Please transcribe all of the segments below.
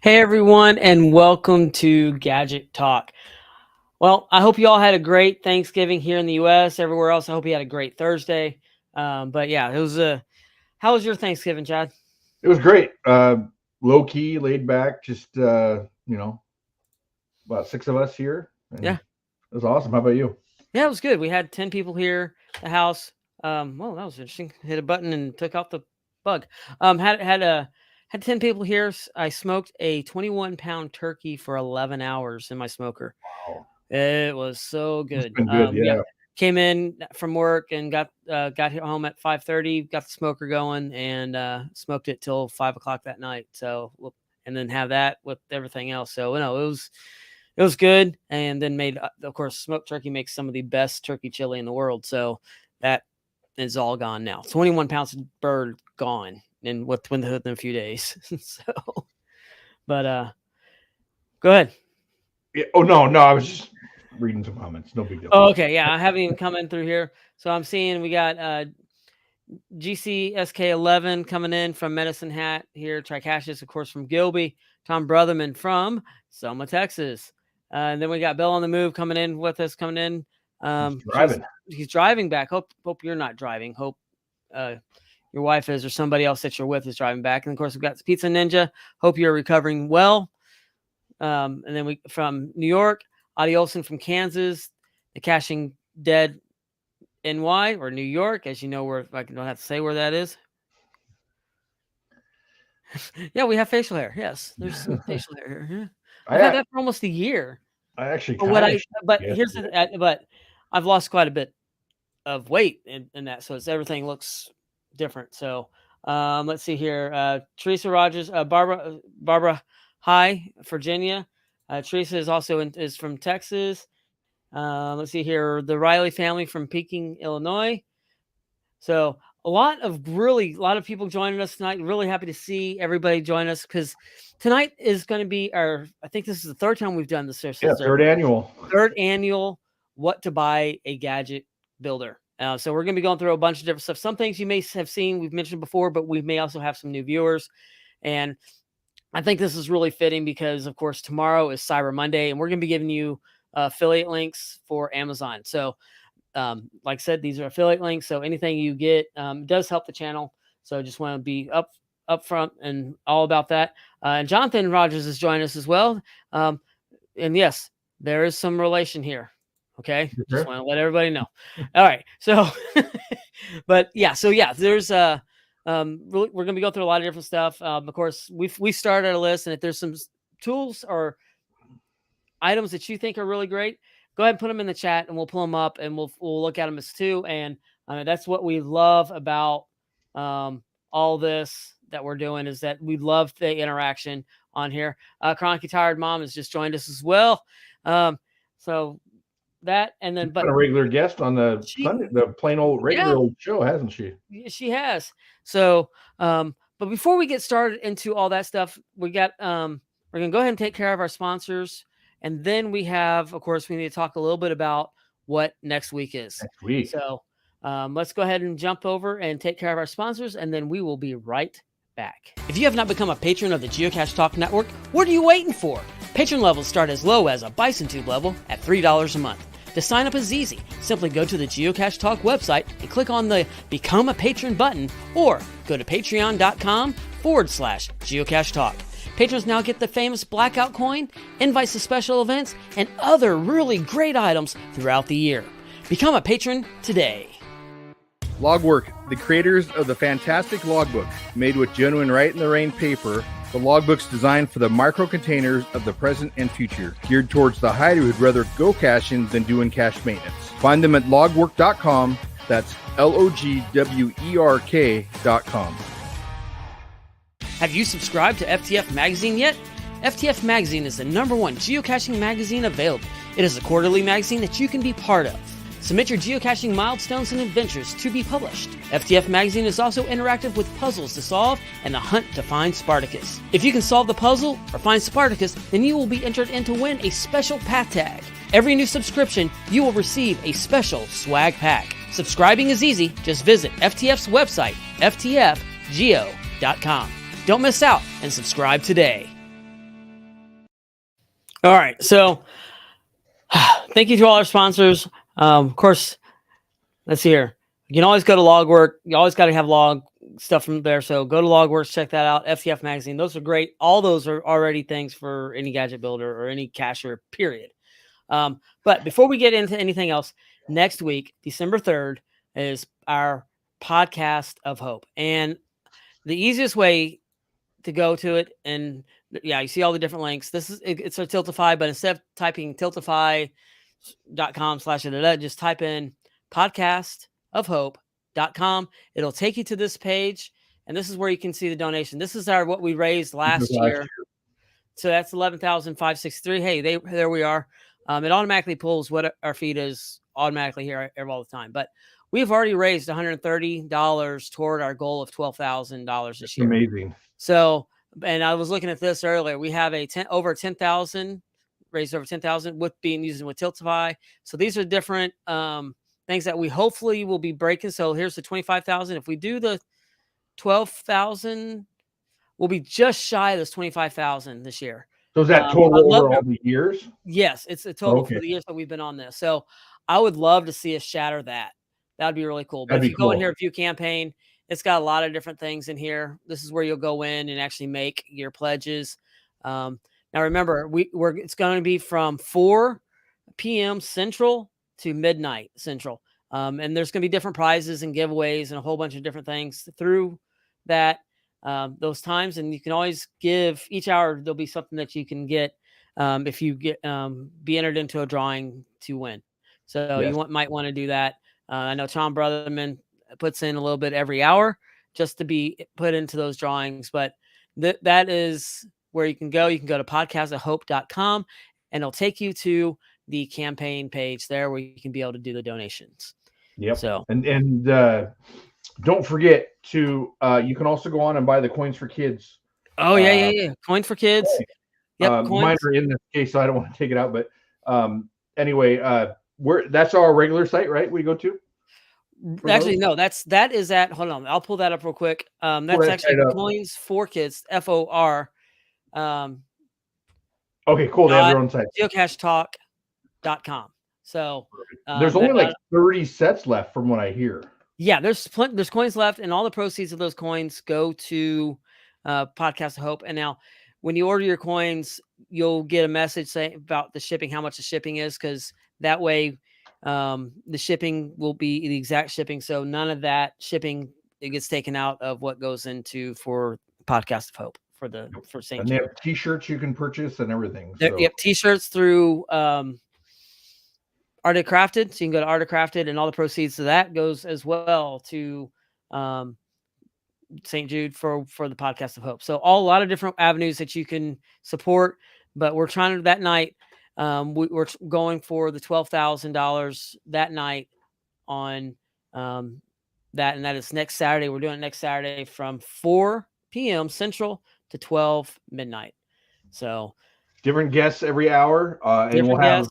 Hey everyone, and welcome to Gadget Talk. Well, I hope you all had a great Thanksgiving here in the U.S. Everywhere else, I hope you had a great Thursday. But yeah, it was how was your Thanksgiving, Chad? It was great. Low key, laid back, just about six of us here. And Yeah. it was awesome. How about you? Yeah, it was good. We had 10 people here at the house. Well, that was interesting. Hit a button and took out the bug. Had 10 people here. I smoked a 21-pound turkey for 11 hours in my smoker. Wow. It was so It's good. been good, Yeah, yeah. came in from work and got home at 5:30. Got the smoker going and smoked it till 5 o'clock that night. So, and then have that with everything else. So, it was good. And then made, of course, smoked turkey makes some of the best turkey chili in the world. So that is all gone now. 21 pounds of bird gone within a few days. So, but go ahead. Yeah. Oh no, I was just reading some comments. No big deal. Oh, okay, yeah, I haven't even come in through here. So I'm seeing we got GCSK11 coming in from Medicine Hat here. Tricashes, of course, from Gilby. Tom Brotherman from Selma, Texas. And then we got Bill on the Move coming in with us. He's driving. He's driving back. Hope you're not driving. Hope your wife is, or somebody else that you're with is driving back. And of course, we've got Pizza Ninja. Hope you're recovering well. And then we from New York, Adi Olson from Kansas, the Caching Dead NY or New York, as you know, where I don't have to say where that is. Yeah, we have facial hair. Yes, there's some facial hair here. Yeah. I've had that for almost a year. I actually, but I've lost quite a bit of weight in that, so everything looks different. So let's see here. Teresa Rogers, Barbara High, Virginia. Teresa is also is from Texas. Let's see here. The Riley family from Peking, Illinois. So a lot of people joining us tonight. Really happy to see everybody join us because tonight is going to be I think this is the third time we've done this. Third annual What to Buy a Gadget Builder. So we're going to be going through a bunch of different stuff. Some things you may have seen, we've mentioned before, but we may also have some new viewers. And I think this is really fitting because, of course, tomorrow is Cyber Monday, and we're going to be giving you affiliate links for Amazon. So, like I said, these are affiliate links. So anything you get does help the channel. So just want to be up front and all about that. And Jonathan Rogers is joining us as well. And yes, there is some relation here. Okay. Sure. Just want to let everybody know. All right. So, there's we're going to be going through a lot of different stuff. Of course, we started a list, and if there's some tools or items that you think are really great, go ahead and put them in the chat, and we'll pull them up, and we'll look at them as too. And that's what we love about all this that we're doing, is that we love the interaction on here. Chronically Tired Mom has just joined us as well. So that, and then but a regular guest on the plain old regular old show, hasn't she? She has. So, but before we get started into all that stuff, we got we're gonna go ahead and take care of our sponsors, and then we have, of course, we need to talk a little bit about what next week is. Next week. So let's go ahead and jump over and take care of our sponsors, and then we will be right back. If you have not become a patron of the Geocache Talk Network, what are you waiting for? Patron levels start as low as a Bison Tube level at $3 a month. To sign up is easy. Simply go to the Geocache Talk website and click on the Become a Patron button, or go to patreon.com/Geocache Talk. Patrons now get the famous Blackout coin, invites to special events, and other really great items throughout the year. Become a patron today. Logwork, the creators of the fantastic logbook, made with genuine Write-in-the-Rain paper. The logbook's designed for the micro-containers of the present and future, geared towards the hider who'd rather go caching than doing cache maintenance. Find them at logwork.com. That's LOGWERK.com. Have you subscribed to FTF Magazine yet? FTF Magazine is the #1 geocaching magazine available. It is a quarterly magazine that you can be part of. Submit your geocaching milestones and adventures to be published. FTF Magazine is also interactive with puzzles to solve and the hunt to find Spartacus. If you can solve the puzzle or find Spartacus, then you will be entered in to win a special path tag. Every new subscription, you will receive a special swag pack. Subscribing is easy. Just visit FTF's website, ftfgeo.com. Don't miss out and subscribe today. All right. So thank you to all our sponsors. Of course, let's see here. You can always go to Logwork. You always got to have log stuff from there. So go to Logworks, check that out. FTF Magazine. Those are great. All those are already things for any gadget builder or any cacher, period. But before we get into anything else, next week, December 3rd, is our podcast of hope. And the easiest way to go to it, and yeah, you see all the different links. It's a Tiltify, but instead of typing tiltify.com/, just type in podcastofhope.com. It'll take you to this page, and this is where you can see the donation. This is what we raised last year. So that's 11,563. Hey, there we are. It automatically pulls what our feed is automatically here all the time. But we've already raised $130 toward our goal of $12,000 this year. Amazing. So, and I was looking at this earlier. We have over 10,000, raised over 10,000 using with Tiltify. So these are different things that we hopefully will be breaking. So here's the 25,000. If we do the 12,000, we'll be just shy of this 25,000 this year. So is that total over all the years? Yes, it's a total for the years that we've been on this. So I would love to see us shatter that. That would be really cool. But if you go in here, view campaign, it's got a lot of different things in here. This is where you'll go in and actually make your pledges. Now remember, it's going to be from 4 p.m. Central to midnight Central. And there's going to be different prizes and giveaways and a whole bunch of different things through that. Those times, and you can always give each hour. There'll be something that you can get if you get be entered into a drawing to win. So you might want to do that. I know Tom Brotherman puts in a little bit every hour just to be put into those drawings, but that is where you can go. You can go to podcastofhope.com, and it'll take you to the campaign page there where you can be able to do the donations. Yep. So and don't forget to you can also go on and buy the coins for kids. Oh yeah. Coin for kids. Yep. Mine are in this case, so I don't want to take it out. But anyway, that's our regular site, right? We go to. Actually, no, that is at. Hold on, I'll pull that up real quick. That's actually Coins for Kids. FOR. Okay, cool. They have their own site. geocachetalk.com. So there's only like 30 sets left from what I hear. Yeah, there's coins left, and all the proceeds of those coins go to Podcast of Hope. And now, when you order your coins, you'll get a message saying about the shipping, how much the shipping is, because that way the shipping will be the exact shipping. So none of that shipping it gets taken out of what goes into for Podcast of Hope for St. And they have T-shirts you can purchase and everything. So. Yep, T-shirts through. Art of Crafted, so you can go to Art of Crafted, and all the proceeds of that goes as well to St. Jude for the Podcast of Hope. So a lot of different avenues that you can support, but we're trying to that night. We're going for the $12,000 that night on that, and that is next Saturday. We're doing it next Saturday from 4 p.m. Central to 12 midnight. So different guests every hour, and we'll have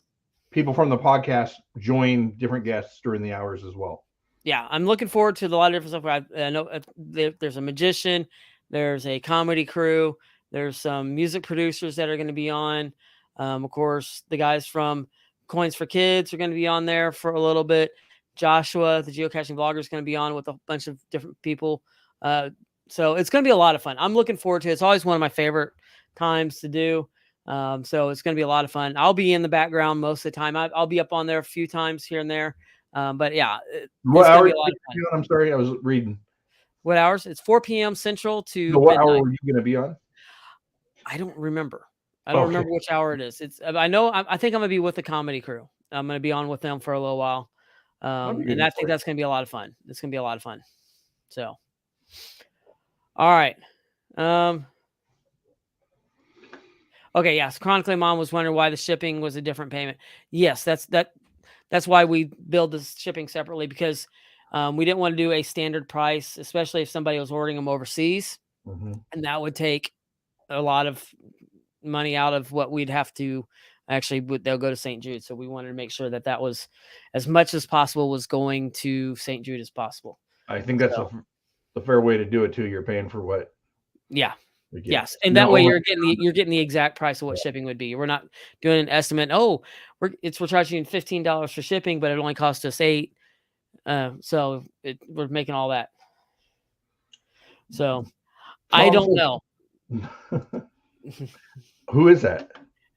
people from the podcast join different guests during the hours as well. Yeah, I'm looking forward to a lot of different stuff. I know there's a magician, there's a comedy crew, there's some music producers that are going to be on. Of course, the guys from Coins for Kids are going to be on there for a little bit. Joshua, the geocaching vlogger, is going to be on with a bunch of different people. So it's going to be a lot of fun. I'm looking forward to it. It's always one of my favorite times to do. So it's going to be a lot of fun. I'll be in the background most of the time. I'll be up on there a few times here and there. But yeah, what hours? I'm sorry, I was reading. What hours? It's 4 p.m. Central to. What hour are you going to be on? I don't remember. I don't remember which hour it is. I know. I think I'm going to be with the comedy crew. I'm going to be on with them for a little while. And I think that's going to be a lot of fun. It's going to be a lot of fun. So, all right. Okay, yes. Chronically Mom was wondering why the shipping was a different payment. Yes, that's why we build this shipping separately, because we didn't want to do a standard price, especially if somebody was ordering them overseas. Mm-hmm. And that would take a lot of money out of what we'd have to actually, they'll go to St. Jude. So we wanted to make sure that was as much as possible was going to St. Jude as possible. I think that's a fair way to do it too. You're paying for what? Yeah. Yes, and that way you're getting the exact price of what shipping would be. We're not doing an estimate. Oh, we're charging you $15 for shipping, but it only cost us $8. So we're making all that. So I don't know. Who is that?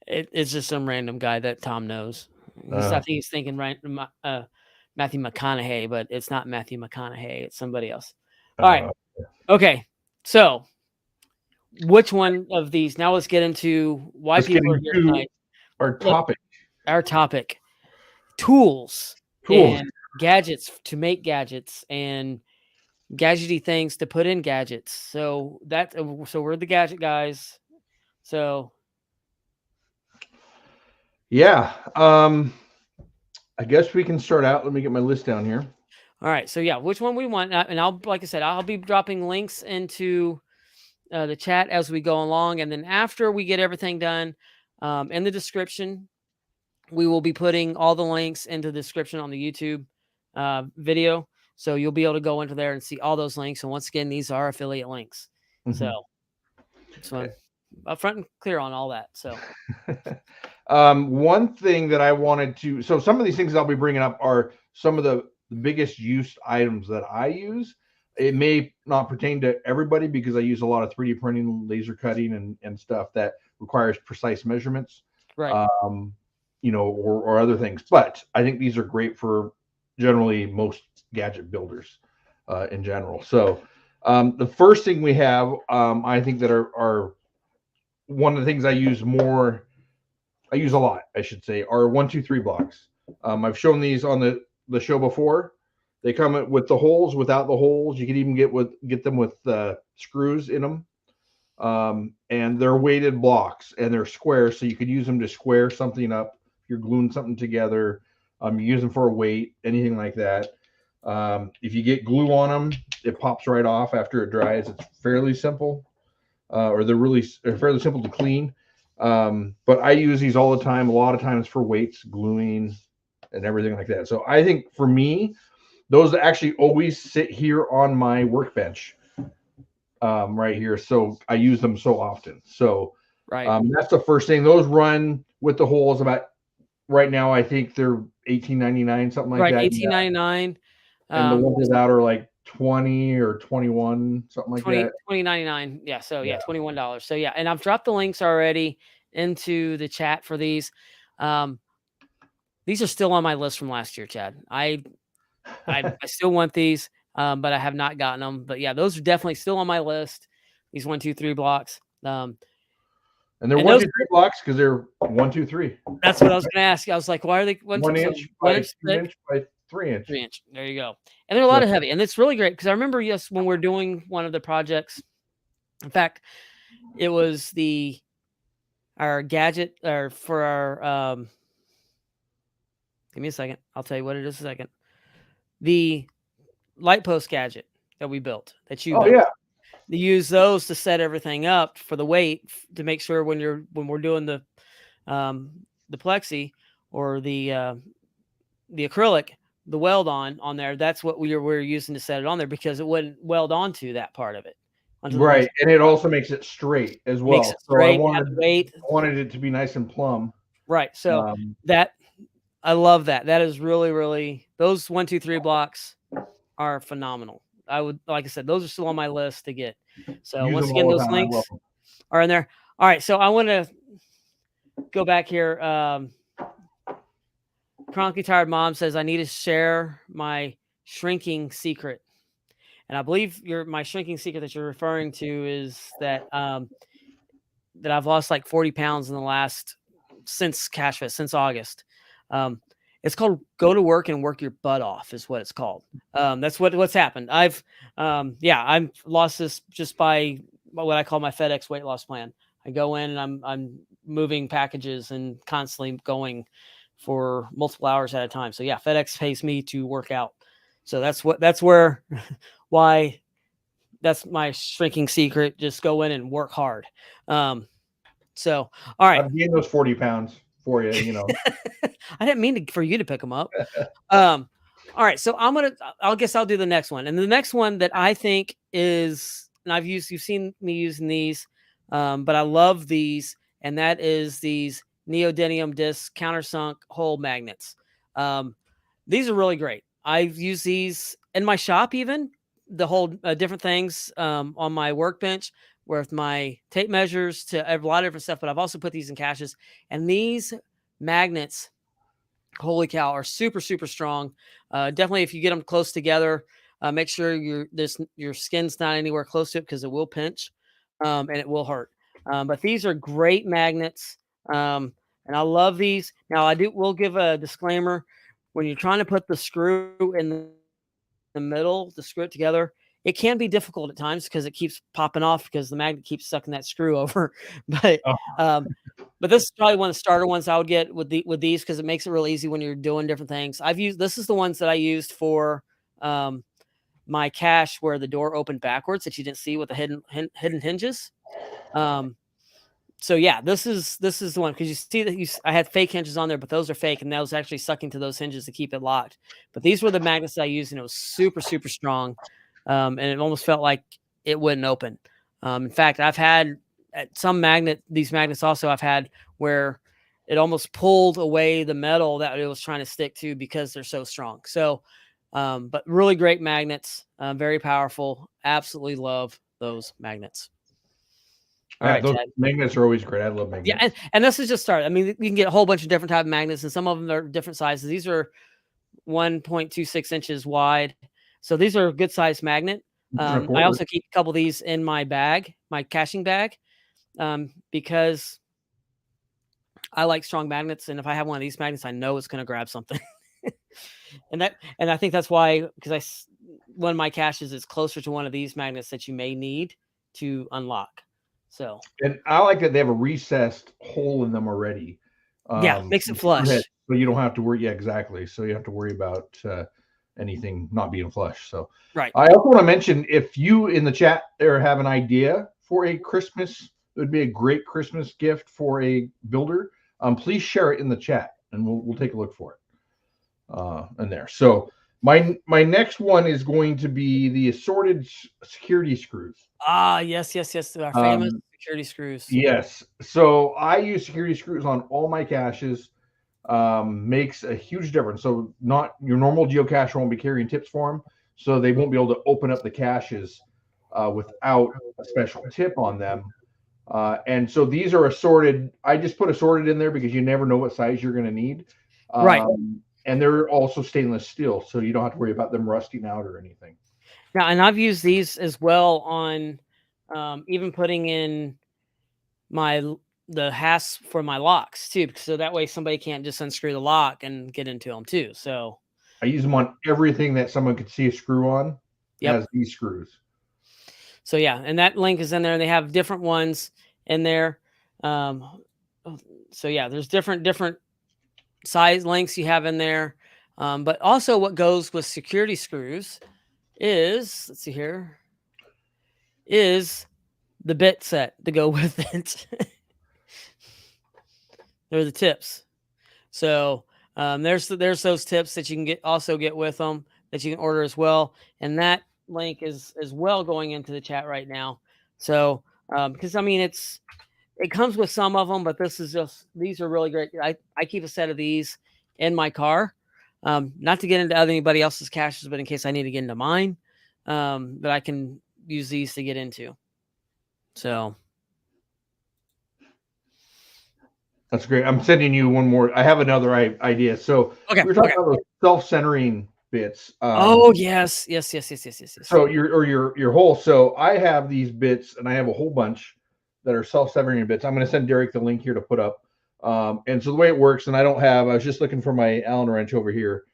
It's just some random guy that Tom knows. I think he's thinking Matthew McConaughey, but it's not Matthew McConaughey. It's somebody else. All right. Okay. So which one of these? Now let's get into why people are here tonight. Our topic. Our topic. Tools. And gadgets to make gadgets and gadgety things to put in gadgets. So we're the gadget guys. So yeah, I guess we can start out. Let me get my list down here. All right, so yeah, which one we want, and like I said, I'll be dropping links into the chat as we go along, and then after we get everything done, in the description, we will be putting all the links into the description on the YouTube video. So you'll be able to go into there and see all those links. And once again, these are affiliate links. So upfront and clear on all that. So one thing that I wanted to, so some of these things I'll be bringing up are some of the biggest used items that I use. It may not pertain to everybody because I use a lot of 3D printing, laser cutting, and stuff that requires precise measurements. Right. Or other things. But I think these are great for generally most gadget builders in general. So the first thing we have, I think that are one of the things I use a lot, I should say, are 1, 2, 3 blocks. I've shown these on the show before. They come with the holes, without the holes. You can even get them with screws in them. And they're weighted blocks and they're square, so you could use them to square something up. If you're gluing something together, you use them for a weight, anything like that. If you get glue on them, it pops right off after it dries. It's fairly simple, or they're fairly simple to clean. But I use these all the time, a lot of times for weights, gluing, and everything like that. So I think for me, those actually always sit here on my workbench, right here. So I use them so often. So that's the first thing. Those run with the holes about, right now, I think they're $18.99, something like that. Right, $18.99. And the ones without are like 20 or 21, something like that. $20.99. Yeah. So yeah, $21. So yeah, and I've dropped the links already into the chat for these. These are still on my list from last year, Chad. I still want these, but I have not gotten them. But yeah, those are definitely still on my list. These 1, 2, 3 blocks. And they're 1, 2, 3 blocks because they're 1, 2, 3. That's what I was going to ask you. I was like, why are they 1 inch by 2 inch by 3 inch? 3 inch. There you go. And they're a lot of heavy, and it's really great because I remember when we're doing one of the projects. In fact, it was our gadget or for our. Give me a second. I'll tell you what it is in a second. The light post gadget that we built that you built. Yeah. They use those to set everything up for the weight to make sure when we're doing the plexi or the acrylic, the weld on there, that's what we're using to set it on there because it wouldn't weld onto that part of it. Right, and it also makes it straight as well. Makes it straight, so I wanted it to be nice and plumb. Right. So I love that. That is really, really, those 1, 2, 3 blocks are phenomenal. I would, like I said, those are still on my list to get. So once again, those links are in there. All right. So I want to go back here. Chronically Tired Mom says, I need to share my shrinking secret. And I believe my shrinking secret that you're referring to is that, that I've lost like 40 pounds since Cash Fest, since August. It's called go to work and work your butt off is what it's called. That's what's happened. I've lost this just by what I call my FedEx weight loss plan. I go in and I'm moving packages and constantly going for multiple hours at a time. So yeah, FedEx pays me to work out. So that's why that's my shrinking secret. Just go in and work hard. So, all right. I've gained those 40 pounds for you, I didn't mean for you to pick them up. All right. So I guess I'll do the next one. And the next one that I think is, and you've seen me using these, but I love these, and that is these neodymium disc countersunk hole magnets. These are really great. I've used these in my shop, even the whole different things on my workbench with my tape measures to a lot of different stuff. But I've also put these in caches, and these magnets, holy cow, are super super strong. Definitely, if you get them close together, make sure your skin's not anywhere close to it because it will pinch and it will hurt. But these are great magnets, and I love these. Now, will give a disclaimer: when you're trying to put the screw in the middle to screw it together, it can be difficult at times because it keeps popping off because the magnet keeps sucking that screw over. but Oh, um, but this is probably one of the starter ones I would get with these because it makes it real easy when you're doing different things. This is the ones that I used for my cache where the door opened backwards that you didn't see with the hidden hinges. So yeah, this is the one because you see that I had fake hinges on there, but those are fake, and that was actually sucking to those hinges to keep it locked. But these were the magnets I used, and it was super super strong, and it almost felt like it wouldn't open. In fact, I've had these magnets also I've had where it almost pulled away the metal that it was trying to stick to because they're so strong. So, but really great magnets, very powerful. Absolutely love those magnets. All yeah, right, those Ted. magnets are always great. I love Yeah, magnets. and this is just start. I mean, you can get a whole bunch of different type of magnets, and some of them are different sizes. These are 1.26 inches wide, so these are a good size magnet. I also keep a couple of these in my bag, my caching bag, because I like strong magnets, and if I have one of these magnets, I know it's going to grab something. and I think that's why, because one of my caches is closer to one of these magnets that you may need to unlock. So, and I like that they have a recessed hole in them already. yeah, makes it flush. So you don't have to worry. Yeah, exactly. So you have to worry about anything not being flush. So Right. I also want to mention, if you in the chat there have an idea for a Christmas, it would be a great Christmas gift for a builder. Please share it in the chat, and we'll take a look for it in there. So my next one is going to be the assorted security screws. Ah, yes. Our famous security screws. Yes. So I use security screws on all my caches. Makes a huge difference. So not your normal geocacher won't be carrying tips for them, so they won't be able to open up the caches without a special tip on them. And so these are assorted. I just put assorted in there because you never know what size you're going to need. Right. And they're also stainless steel, so you don't have to worry about them rusting out or anything. Now, and I've used these as well on even putting in the hasp for my locks too, so that way somebody can't just unscrew the lock and get into them too. So I use them on everything that someone could see a screw on. Yep. Has these screws. So yeah, and that link is in there. They have different ones in there. So yeah, there's different size links you have in there. But also what goes with security screws is, let's see here, is the bit set to go with it. They're the tips. So there's those tips that you can get with them that you can order as well. And that link is as well going into the chat right now. So because I mean it comes with some of them, but these are really great. I keep a set of these in my car. Not to get into anybody else's caches, but in case I need to get into mine, that I can use these to get into. So that's great. I'm sending you one more. I have another idea. So okay, we were talking about those self-centering bits. Oh yes. So your hole. So I have these bits, and I have a whole bunch that are self-centering bits. I'm going to send Derek the link here to put up. And so the way it works, and I was just looking for my Allen wrench over here.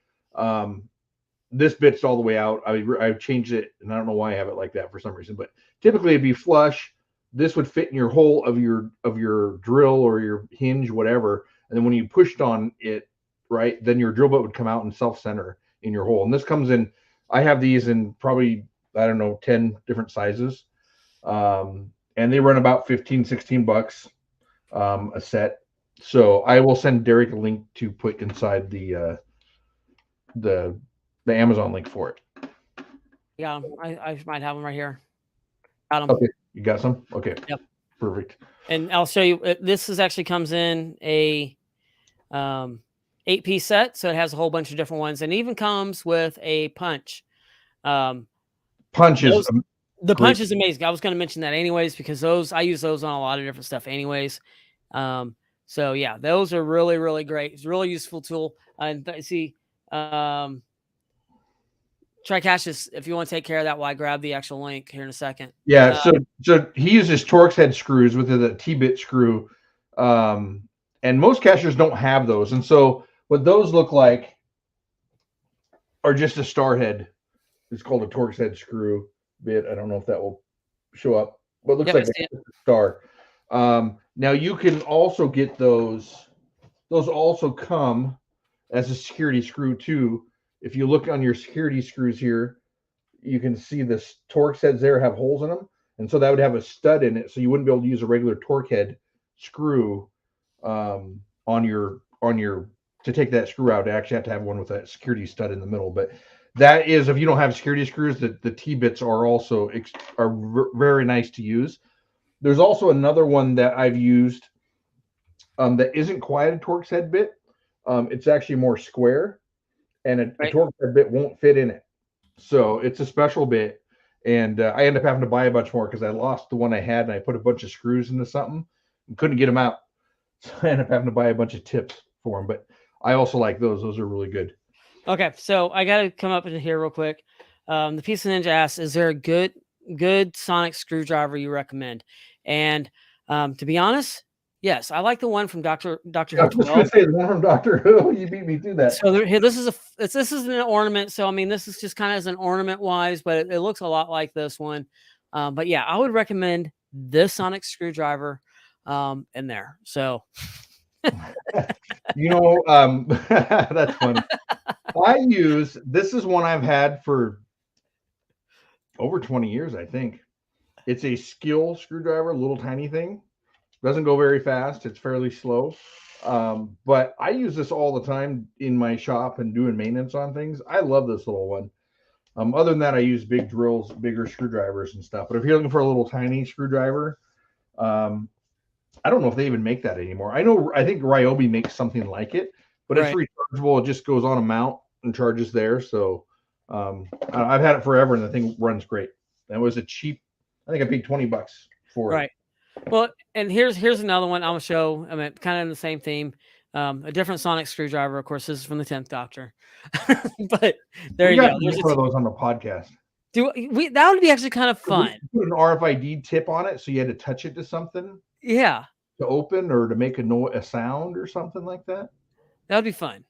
This bit's all the way out. I've changed it, and I don't know why I have it like that for some reason, but typically it'd be flush. This would fit in your hole of your drill or your hinge, whatever. And then when you pushed on it, right, then your drill bit would come out and self-center in your hole. And this comes in, I have these in probably, I don't know, 10 different sizes. And they run about 15, 16 bucks a set. So I will send Derek a link to put inside the Amazon link for it. Yeah, I might have them right here. Got them. Okay, you got some? Okay. Yep. Perfect. And I'll show you. This is actually comes in a 8-piece set, so it has a whole bunch of different ones, and even comes with a punch. Punch is The great. punch is amazing. I was going to mention that anyways, because I use those on a lot of different stuff anyways. So yeah, those are really, really great. It's a really useful tool. And see, TriCassius, if you want to take care of that, why grab the actual link here in a second. Yeah. So he uses Torx head screws with a T-bit screw. And most cashers don't have those. And so what those look like are just a star head. It's called a Torx head screw bit. I don't know if that will show up, but it looks like a star. Now you can also get those. Those also come as a security screw too. If you look on your security screws here, you can see the Torx heads there have holes in them. And so that would have a stud in it. So you wouldn't be able to use a regular Torx head screw on your to take that screw out. You actually have to have one with that security stud in the middle. But that is, if you don't have security screws, the T-bits are also very nice to use. There's also another one that I've used that isn't quite a Torx head bit. It's actually more square, and a Torx head bit won't fit in it. So it's a special bit. And I ended up having to buy a bunch more because I lost the one I had, and I put a bunch of screws into something and couldn't get them out. So I ended up having to buy a bunch of tips for them. But I also like those. Those are really good. Okay, so I got to come up in here real quick. The Pizza Ninja asks, is there a good sonic screwdriver you recommend? And to be honest, yes, I like the one from Doctor Who. I was going to say the one from Doctor Who. You beat me to that. So here, this is an ornament. So I mean, this is just kind of as an ornament wise, but it looks a lot like this one. But yeah, I would recommend this sonic screwdriver in there. So that's funny. This is one I've had for over 20 years, I think. It's a skill screwdriver, little tiny thing. Doesn't go very fast. It's fairly slow. But I use this all the time in my shop and doing maintenance on things. I love this little one. Other than that, I use big drills, bigger screwdrivers and stuff. But if you're looking for a little tiny screwdriver, I don't know if they even make that anymore. I think Ryobi makes something like it, but it's rechargeable. It just goes on a mount and charges there. So I've had it forever, and the thing runs great. That was a cheap. I think I paid $20 for it. Right. Well, and here's another one I'm gonna show. I mean, kind of in the same theme. A different sonic screwdriver. Of course, this is from the 10th Doctor. But there you go. There's one of those on the podcast. That would be actually kind of fun. Put an RFID tip on it, so you had to touch it to something. Yeah. To open or to make a sound or something like that. That would be fun.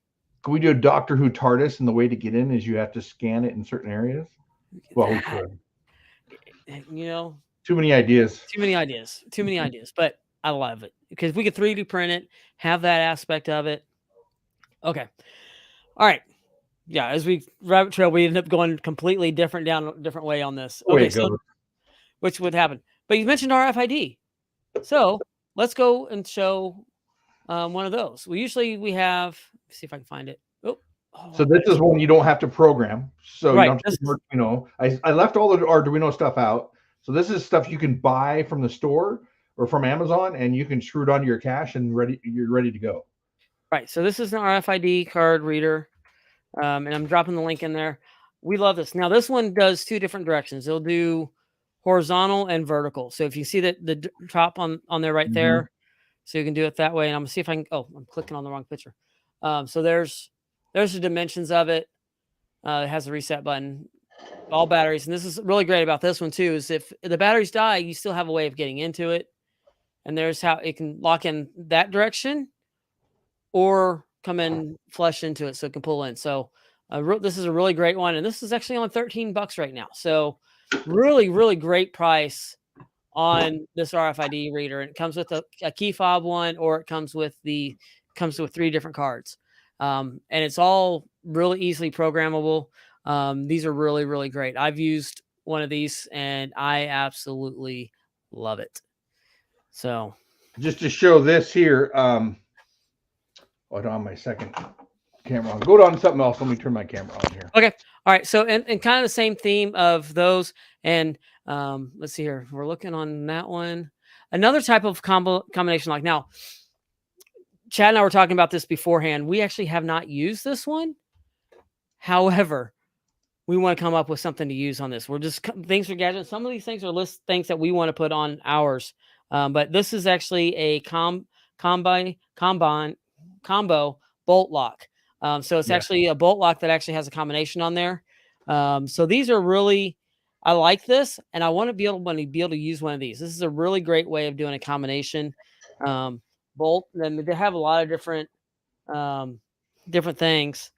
Can we do a Doctor Who TARDIS, and the way to get in is you have to scan it in certain areas? Well, we could. Too many ideas. But I love it because we could 3D print it, have that aspect of it. Okay. All right. Yeah. As we rabbit trail, we ended up going completely different down a different way on this. Okay. So, which would happen. But you mentioned RFID. So let's go and show one of those. We have, let's see if I can find it. So this is one you don't have to program. So you don't have to, I left all the Arduino stuff out. So this is stuff you can buy from the store or from Amazon, and you can screw it onto your cache and you're ready to go. Right. So this is an RFID card reader. And I'm dropping the link in there. We love this. Now this one does two different directions. It'll do horizontal and vertical. So if you see that the top on there right there, so you can do it that way. And I'm gonna see if I can, I'm clicking on the wrong picture. So there's the dimensions of it. It has a reset button, all batteries. And this is really great about this one too, is if the batteries die, you still have a way of getting into it. And there's how it can lock in that direction or come in flush into it so it can pull in. So this is a really great one. And this is actually on $13 right now. So really, really great price on this RFID reader. And it comes with a key fob one, or it comes with 3 different cards. And it's all really easily programmable. These are really, really great. I've used one of these and I absolutely love it. So just to show this here, I don't have my second camera on. Go on something else. Let me turn my camera on here. Okay. All right. So, and kind of the same theme of those. And let's see here. We're looking on that one. another type of combination lock. Now, Chad and I were talking about this beforehand. We actually have not used this one. However, we want to come up with something to use on this. We're just things for Gadget. Some of these things are things that we want to put on ours. But this is actually a combo bolt lock. So it's actually a bolt lock that actually has a combination on there. So these are really, I like this, and I want to be able to use one of these. This is a really great way of doing a combination bolt. And they have a lot of different things,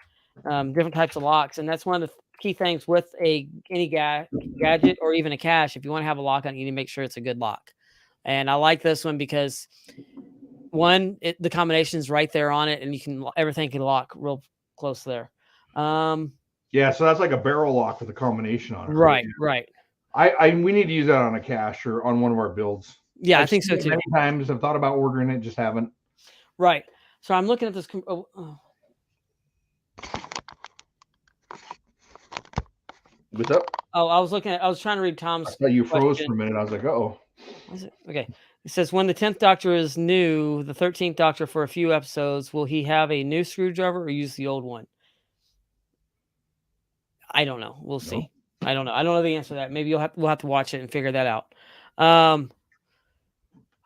different types of locks, and that's one of the key things with any gadget or even a cache. If you want to have a lock on it, you need to make sure it's a good lock. And I like this one because one, the combination is right there on it, and everything can lock real close there. Yeah, so that's like a barrel lock with a combination on it. Right. We need to use that on a cache or on one of our builds. Yeah, I think so too. Many times I've thought about ordering it, just haven't. Right. So I'm looking at this. What's up? Oh, I was trying to read Tom's. I thought you froze for a minute. I was like, oh. Okay. It says, when the 10th Doctor is new, the 13th Doctor for a few episodes, will he have a new screwdriver or use the old one? I don't know. We'll see. I don't know. I don't know the answer to that. Maybe we'll have to watch it and figure that out. All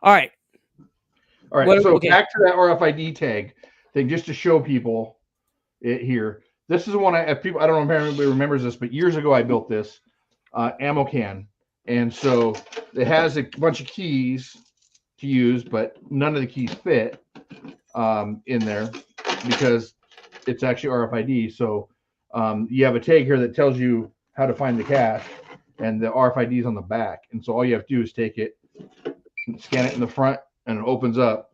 right. Back to that RFID tag thing, just to show people it here. This is one I don't know if anybody remembers this, but years ago I built this ammo can, and so it has a bunch of keys to use, but none of the keys fit in there because it's actually RFID. So you have a tag here that tells you how to find the cache, and the RFID is on the back. And so all you have to do is take it, and scan it in the front, and it opens up,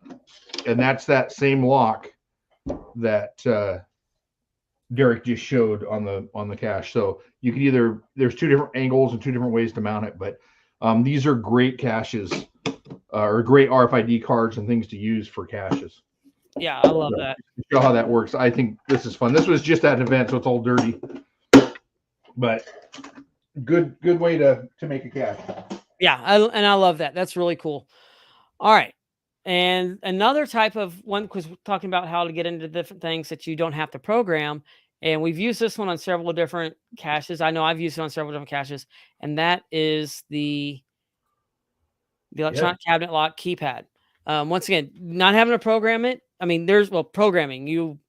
and that's that same lock that Derek just showed on the cache. So you can there's two different angles and two different ways to mount it, but these are great caches or great RFID cards and things to use for caches. Yeah, I love that. Show how that works. I think this is fun. This was just at an event, so it's all dirty, but good way to make a cache. Yeah, I love that. That's really cool. All right. And another type of one, because we're talking about how to get into different things that you don't have to program. And we've used this one on several different caches. I know I've used it on several different caches. And that is the electronic cabinet lock keypad. Once again, not having to program it. I mean, programming.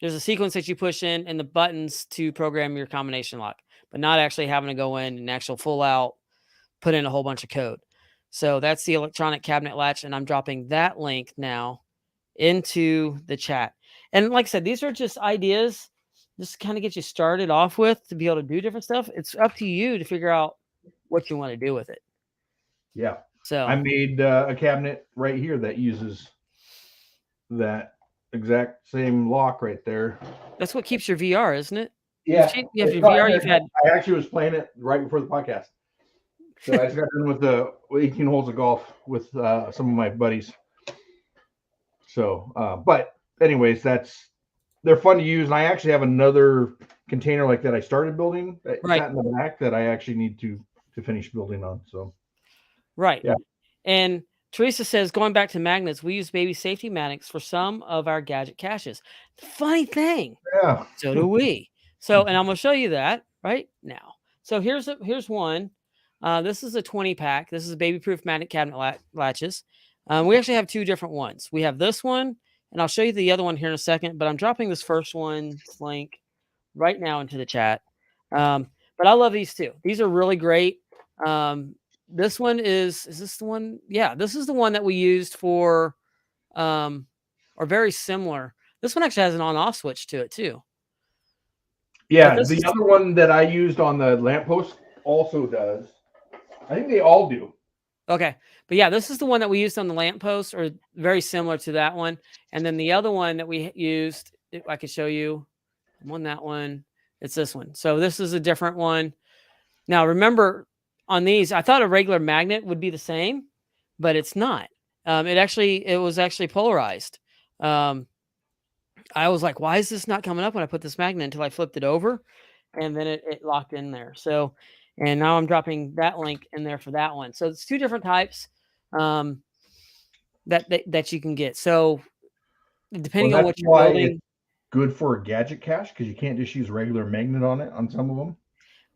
There's a sequence that you push in the buttons to program your combination lock, but not actually having to go in and actual full out put in a whole bunch of code. So that's the electronic cabinet latch, and I'm dropping that link now into the chat. And like I said, these are just ideas, just to kind of get you started off with to be able to do different stuff. It's up to you to figure out what you want to do with it. Yeah. So I made a cabinet right here that uses that exact same lock right there. That's what keeps your VR, isn't it? Yeah. You have your VR. I actually was playing it right before the podcast. So I just got done with the 18 holes of golf with some of my buddies. So, but anyways, they're fun to use. And I actually have another container like that I started building that sat in the back that I actually need to finish building on. So, right. Yeah. And Teresa says, going back to magnets, we use baby safety magnets for some of our gadget caches. Funny thing. Yeah. So do we. So, and I'm going to show you that right now. So here's one. This is a 20 pack. This is a baby-proof magnet cabinet latches. We actually have two different ones. We have this one, and I'll show you the other one here in a second, but I'm dropping this first one's link right now into the chat. But I love these two. These are really great. This one is this the one? Yeah, this is the one that we used for, or very similar. This one actually has an on-off switch to it too. Yeah, the other one that I used on the lamppost also does. I think they all do. Okay. But yeah, this is the one that we used on the lamppost, or very similar to that one. And then the other one that we used, I could show you. I'm on that one. It's this one. So this is a different one. Now, remember on these, I thought a regular magnet would be the same, but it's not. It was actually polarized. I was like, why is this not coming up when I put this magnet until I flipped it over? And then it locked in there. So, and now I'm dropping that link in there for that one. So it's two different types. that you can get. So depending Well, on that's what you're why it's building, good for a gadget cache, because you can't just use regular magnet on it on some of them.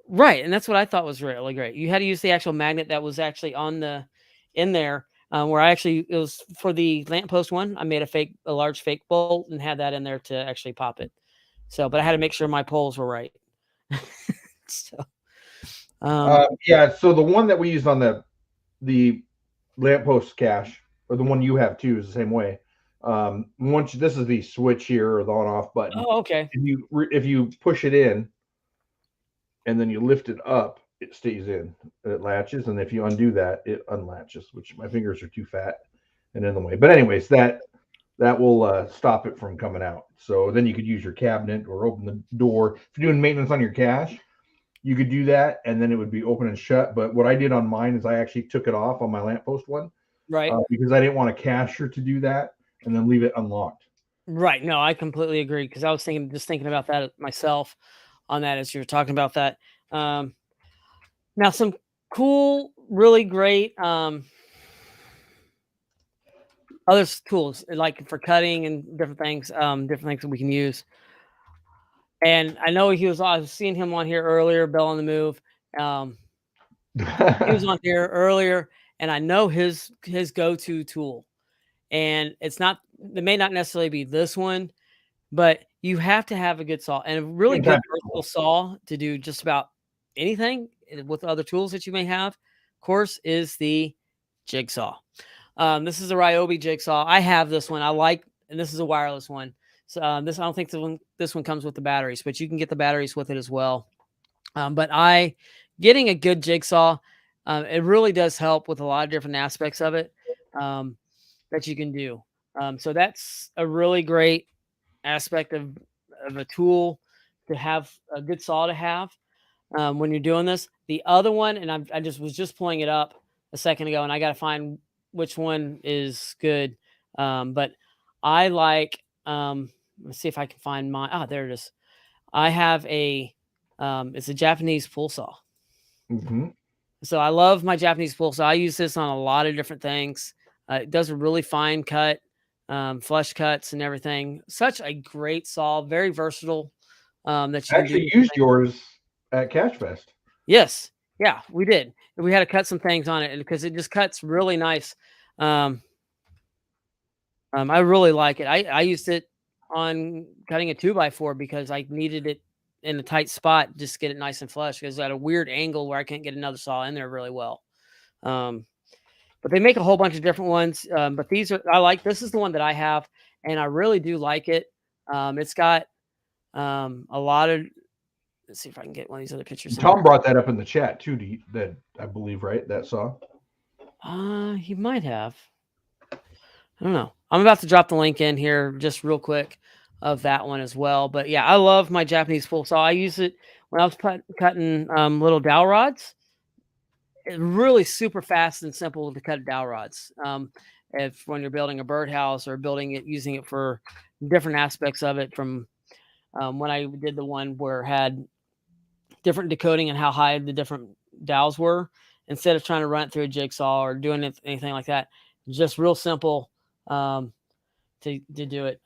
right? And that's what I thought was really great. You had to use the actual magnet that was actually in there. Where it was for the lamppost one. I made a large fake bolt and had that in there to actually pop it. So, but I had to make sure my poles were right. So, Yeah, so the one that we used on the lamppost cache, or the one you have too, is the same way. This is the switch here, or the on-off button. oh, okay. If you push it in and then you lift it up, it stays in. It latches, and if you undo that, it unlatches. Which my fingers are too fat and in the way. But anyways, that will stop it from coming out. So then you could use your cabinet or open the door. If you're doing maintenance on your cache, you could do that, and then it would be open and shut. But what I did on mine is I actually took it off on my lamppost one, Right. because I didn't want a cacher to do that and then leave it unlocked. Right. No, I completely agree because I was thinking about that myself on that as you were talking about that. Um, Now, some cool, really great other tools like for cutting and different things that we can use. And I know I was seeing him on here earlier, Bell on the Move. Um, he was on here earlier, and I know his go-to tool. And it may not necessarily be this one, but you have to have a good saw and a really good versatile saw to do just about anything with other tools that you may have. Of course, is the jigsaw. This is a Ryobi jigsaw. I have this one. And this is a wireless one. So I don't think this one comes with the batteries, but you can get the batteries with it as well. But getting a good jigsaw, it really does help with a lot of different aspects of it that you can do. So that's a really great aspect of a tool to have, a good saw to have when you're doing this. The other one, and I was just pulling it up a second ago, and I got to find which one is good. But I like, let's see if I can find mine. Ah, there it is. I have it's a Japanese pull saw. Mm-hmm. So I love my Japanese pull saw. I use this on a lot of different things. It does a really fine cut, flush cuts and everything. Such a great saw, very versatile. That you I can do. actually used yours at Cache Fest. Yes, yeah, we did. We had to cut some things on it because it just cuts really nice. I really like it. I used it on cutting a 2x4 because I needed it in a tight spot, just get it nice and flush because at a weird angle where I can't get another saw in there really well. But they make a whole bunch of different ones. But this is the one that I have, and I really do like it. It's got a lot of, let's see if I can get one of these other pictures. Tom brought that up in the chat too, that I believe, right? That saw. He might have. I don't know. I'm about to drop the link in here just real quick of that one as well. But yeah, I love my Japanese pull saw. I use it when I was cutting little dowel rods. It's really super fast and simple to cut dowel rods. When you're building a birdhouse or using it for different aspects of it, from when I did the one where it had different decoding and how high the different dowels were, instead of trying to run it through a jigsaw or doing anything like that, just real simple to do it.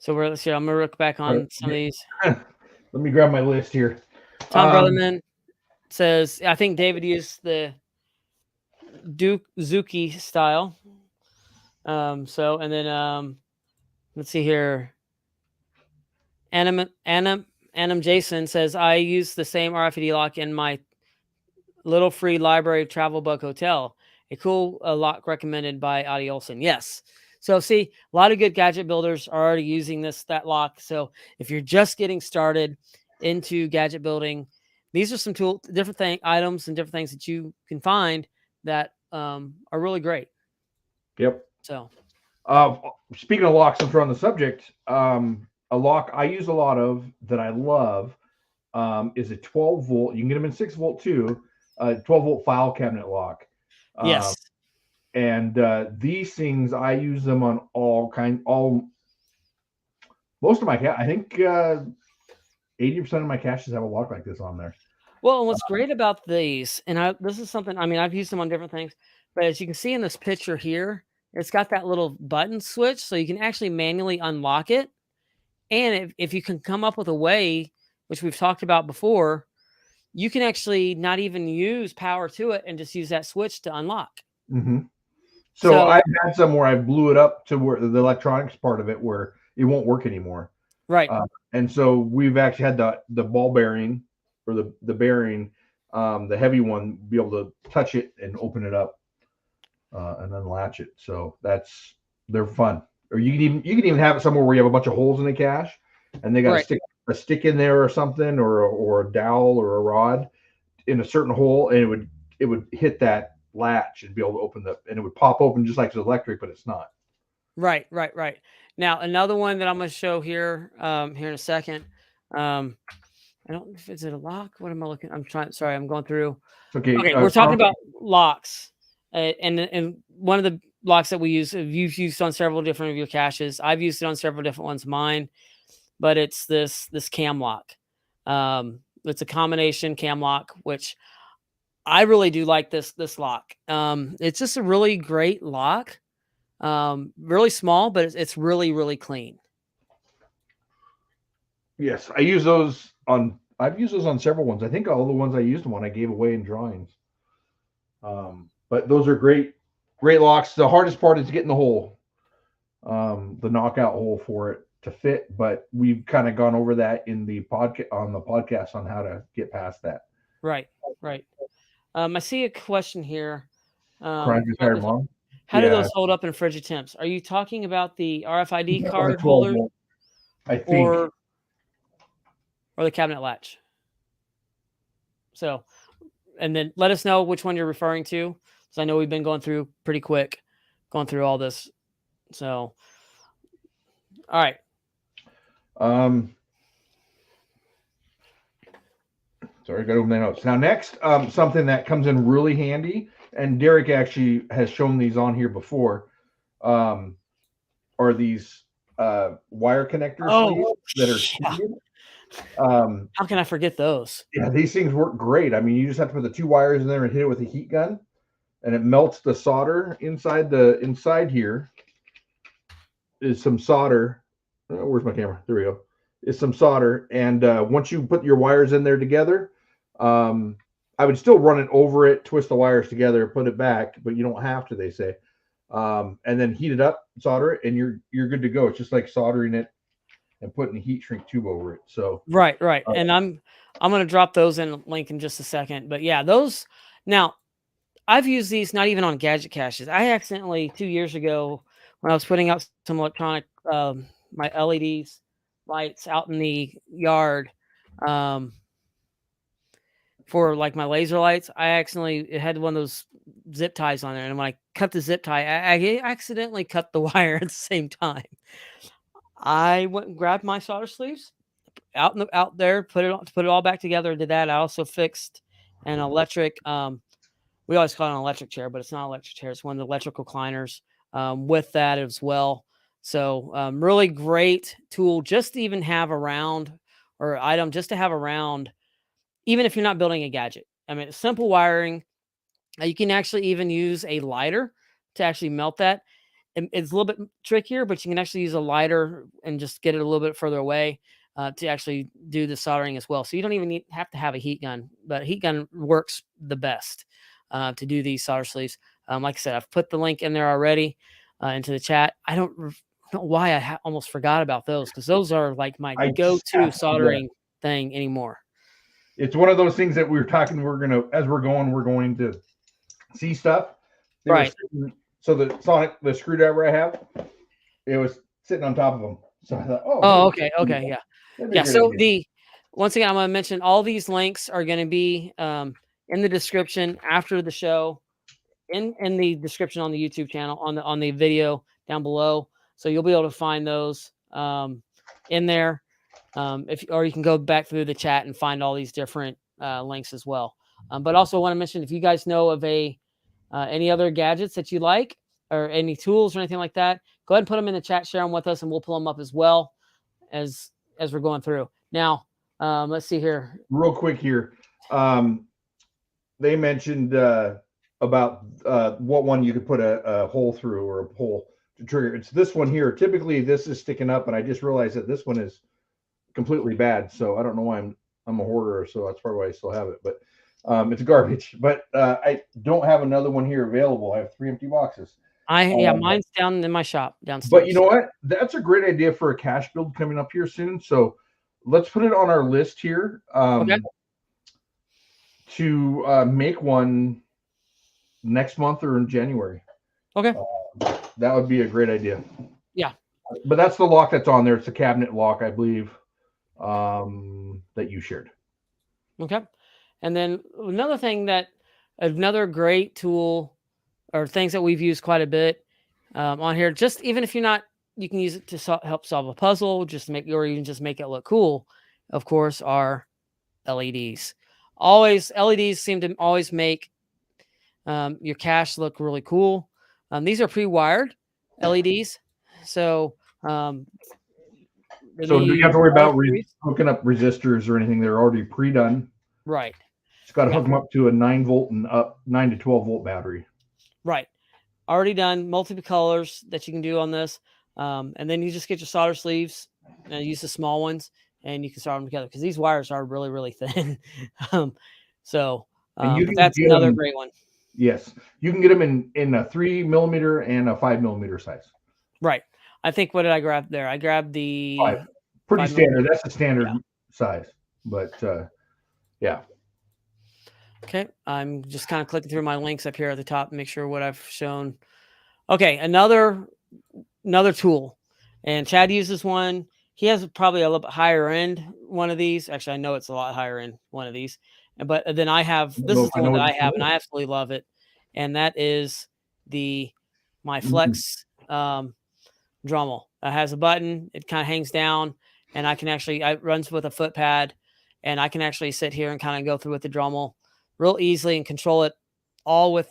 So let's see. I'm gonna look back on some of these. Let me grab my list here. Tom Brotherman says, I think David used the Zuki style. And then let's see here. Anam Jason says, I use the same RFID lock in my little free library of Travel Bug Hotel. A cool lock recommended by Adi Olson. Yes. So see, a lot of good gadget builders are already using that lock. So if you're just getting started into gadget building, these are some different items and different things that you can find that are really great. Yep. So speaking of locks, since we're on the subject, a lock I use a lot of that I love is a 12 volt. You can get them in 6 volt too. 12 volt file cabinet lock. yes. And these things, I use them on most of my I think 80% of my caches have a lock like this on there. Well, and what's great about these, and this is something, I mean, I've used them on different things, but as you can see in this picture here, it's got that little button switch, so you can actually manually unlock it. And if you can come up with a way, which we've talked about before, you can actually not even use power to it and just use that switch to unlock. Mm-hmm. So So I've had some where I blew it up to where the electronics part of it where it won't work anymore. right, And so we've actually had the ball bearing or the bearing, the heavy one, be able to touch it and open it up and unlatch it. So they're fun. Or you can even have it somewhere where you have a bunch of holes in the cache, and they got right. a stick in there or something, or a dowel or a rod in a certain hole, and it would hit that latch and be able to open and it would pop open just like it's electric, but it's not. Right, right, right. Now, another one that I'm going to show here, here in a second. I don't know if it's a lock. What am I looking? I'm trying. Sorry, I'm going through. Okay, Okay, we're talking about locks, and one of the locks that we use, you've used on several different of your caches. I've used it on several different ones of mine, but it's this cam lock. It's a combination cam lock, which I really do like this lock. It's just a really great lock. Really small, but it's really, really clean. Yes, I use those on. I've used those on several ones. I think all the ones I used them on I gave away in drawings. But those are great locks. The hardest part is getting the hole, the knockout hole for it to fit. But we've kind of gone over that in the podcast on how to get past that. Right, right. I see a question here. Crime retired mom. How do those hold up in frigid temps? Are you talking about the RFID card holder, I think, or the cabinet latch? So, and then let us know which one you're referring to, because I know we've been going through pretty quick, going through all this. So, all right. Sorry, I got to open my notes. Now, next, something that comes in really handy, and Derek actually has shown these on here before, are these wire connectors that are sheeted. How can I forget those? Yeah, these things work great. I mean, you just have to put the two wires in there and hit it with a heat gun, and it melts the solder inside here is some solder. Oh, where's my camera? There we go. Is some solder, and once you put your wires in there together, I would still run it over it, twist the wires together, put it back, but you don't have to, they say. And then heat it up, solder it, and you're good to go. It's just like soldering it and putting a heat shrink tube over it. So right. And I'm going to drop those in a link in just a second. But yeah, those now I've used these not even on Gadget caches. I accidentally 2 years ago when I was putting out some electronic my LEDs lights out in the yard for like my laser lights, it had one of those zip ties on there, and when I cut the zip tie, I accidentally cut the wire at the same time. I went and grabbed my solder sleeves out there, put it all back together, and did that. I also fixed an electric. We always call it an electric chair, but it's not an electric chair. It's one of the electrical recliners with that as well. So really great tool just to even have around, or item just to have around, even if you're not building a gadget. I mean, simple wiring. You can actually even use a lighter to actually melt that. It's a little bit trickier, but you can actually use a lighter and just get it a little bit further away to actually do the soldering as well. So you don't even have to have a heat gun, but a heat gun works the best to do these solder sleeves. Like I said, I've put the link in there already into the chat. I don't know why I almost forgot about those, because those are like my go-to soldering thing anymore. It's one of those things that we were talking. We're going to see stuff. Right. So the screwdriver I have, it was sitting on top of them. So I thought, okay, yeah. Yeah, so once again, I'm going to mention all these links are going to be in the description after the show, in the description on the YouTube channel, on the video down below. So you'll be able to find those in there. Or you can go back through the chat and find all these different links as well. But also want to mention, if you guys know of any other gadgets that you like, or any tools or anything like that, go ahead and put them in the chat, share them with us, and we'll pull them up as well as we're going through. Now, let's see here. Real quick here. They mentioned about what one you could put a hole through or a pole to trigger. It's this one here. Typically, this is sticking up, and I just realized that this one is completely bad. So I don't know why I'm a hoarder, so that's probably why I still have it. But it's garbage. But I don't have another one here available. I have 3 empty boxes. Mine's down in my shop downstairs. But you know what? That's a great idea for a cash build coming up here soon. So let's put it on our list here to make one next month or in January. Okay. That would be a great idea. Yeah. But that's the lock that's on there. It's a cabinet lock, I believe, that you shared. Okay. And then another great tool or things that we've used quite a bit on here, just even if you're not, you can use it to help solve a puzzle, or even just make it look cool, of course, are LEDs. LEDs seem to always make your cache look really cool. These are pre-wired LEDs. So do you have to worry about hooking up resistors or anything? They're already pre-done. Right. It's got to hook them up to a 9-volt and up 9 to 12-volt battery. Right. Already done, multiple colors that you can do on this. And then you just get your solder sleeves and use the small ones, and you can solder them together because these wires are really, really thin. That's another great one. Yes. You can get them in a 3mm and a 5mm size. Right. I think, what did I grab there? I grabbed the 5. Pretty standard. That's the standard size. But yeah. Okay. I'm just kind of clicking through my links up here at the top, make sure what I've shown. Okay. Another tool, and Chad uses one. He has probably a little bit higher end one of these. Actually, I know it's a lot higher end one of these. But then I have, this is the one that I have, and I absolutely love it. And that is my Flex Dremel. It has a button. It kind of hangs down, and it runs with a foot pad, and I can actually sit here and kind of go through with the Dremel real easily and control it all with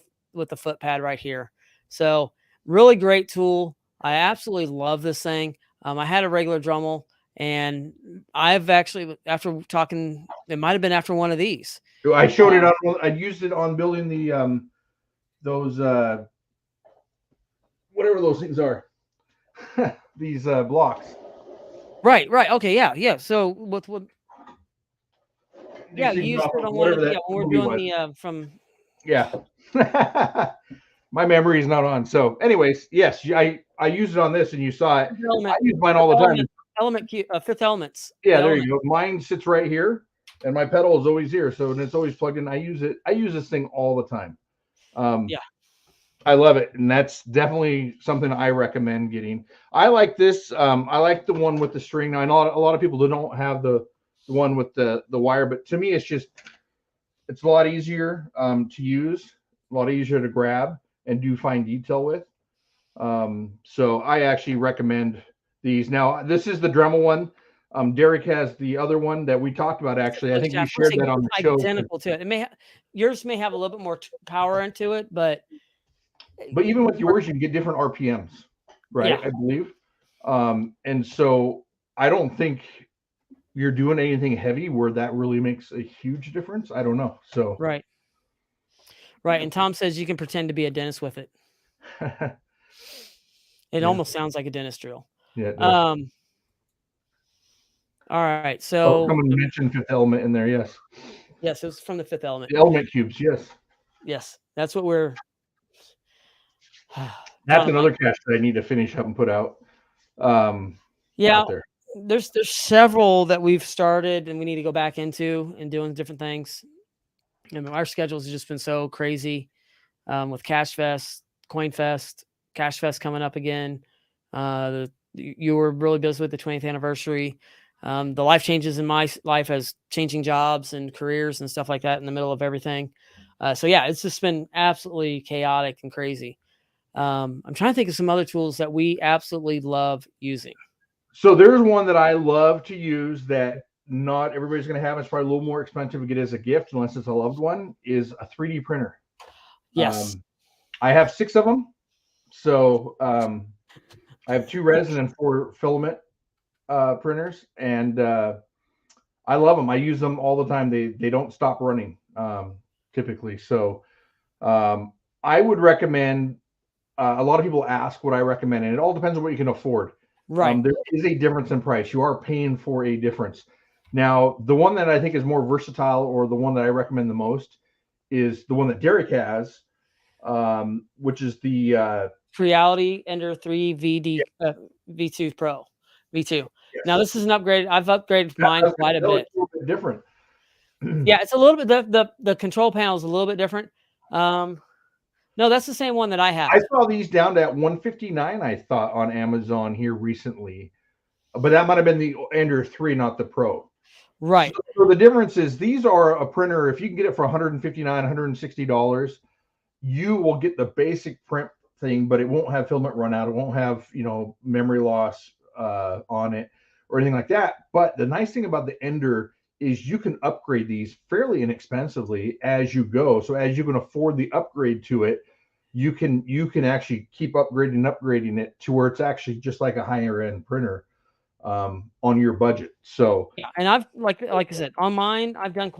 the foot pad right here. So really great tool. I absolutely love this thing. I had a regular Dremel, and I've actually, after talking, it might have been after one of these. I showed it on. I used it on building the those whatever those things are. These blocks. Right. Okay. Yeah. So you used it on one of when we're doing the from. Yeah. My memory is not on. So, anyways, yes, I used it on this, and you saw it. I use mine all the time. Fifth Elements. Yeah, there you go. Mine sits right here, and my pedal is always here, and it's always plugged in. I use this thing all the time. Yeah, I love it, and that's definitely something I recommend getting. I like this. I like the one with the string. Now, I know a lot of people don't have the one with the wire, but to me, it's a lot easier to use, a lot easier to grab and do fine detail with. So I actually recommend these. Now, this is the Dremel one. Derek has the other one that we talked about. Actually, I think you shared that on the show. Identical to it. Yours may have a little bit more power into it, but even with yours, you can get different RPMs, right? Yeah. I believe. And so I don't think you're doing anything heavy where that really makes a huge difference. I don't know. So right. And Tom says you can pretend to be a dentist with it. It almost sounds like a dentist drill. Yeah. All right. So someone mentioned Fifth Element in there. Yes. Yes, it was from the Fifth Element. The element cubes. Yes. Yes, that's what we're. That's another cache that I need to finish up and put out. Out there. There's several that we've started and we need to go back into and doing different things. And our schedules have just been so crazy with Cache Fest, Coin Fest, Cache Fest coming up again. You were really busy with the 20th anniversary. The life changes in my life as changing jobs and careers and stuff like that in the middle of everything. It's just been absolutely chaotic and crazy. I'm trying to think of some other tools that we absolutely love using. So there's one that I love to use that not everybody's going to have. It's probably a little more expensive to get as a gift, unless it's a loved one, is a 3D printer. Yes. I have 6 of them. So I have 2 resin and 4 filament printers. And I love them. I use them all the time. They don't stop running typically. So I would recommend. A lot of people ask what I recommend, and it all depends on what you can afford. Right. There is a difference in price. You are paying for a difference. Now, the one that I think is more versatile, or the one that I recommend the most, is the one that Derek has, which is the Creality Ender 3 VD V2 Pro V2. yes. Now this is an upgrade. I've upgraded mine quite a bit. A little bit different. Yeah, it's a little bit the control panel is a little bit different. No, that's the same one that I have. I saw these down to 159, I thought, on Amazon here recently, but that might have been the Ender 3, not the Pro. Right. So the difference is these are a printer. If you can get it for $159, $160, you will get the basic print thing, but it won't have filament run out. It won't have, memory loss on it or anything like that. But the nice thing about the Ender is you can upgrade these fairly inexpensively as you go. So as you can afford the upgrade to it, you can actually keep upgrading it to where it's actually just like a higher end printer on your budget. So yeah, and I've like I said, on mine, I've done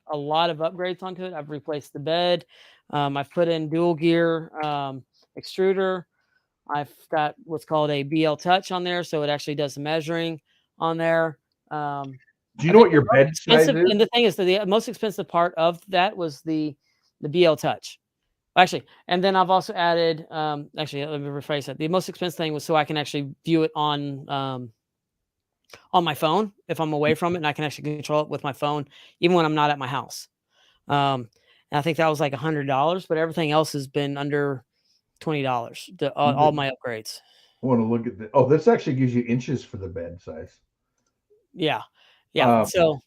a lot of upgrades onto it. I've replaced the bed. I've put in dual gear extruder. I've got what's called a BL Touch on there, so it actually does the measuring on there. Do you know what your bed size is? And the thing is that the most expensive part of that was the BL Touch. Actually, and then I've also added, actually, let me rephrase that. The most expensive thing was so I can actually view it on my phone if I'm away from it, and I can actually control it with my phone, even when I'm not at my house. And I think that was like $100, but everything else has been under $20. All my upgrades. I want to look at the. Oh, this actually gives you inches for the bed size. Yeah. So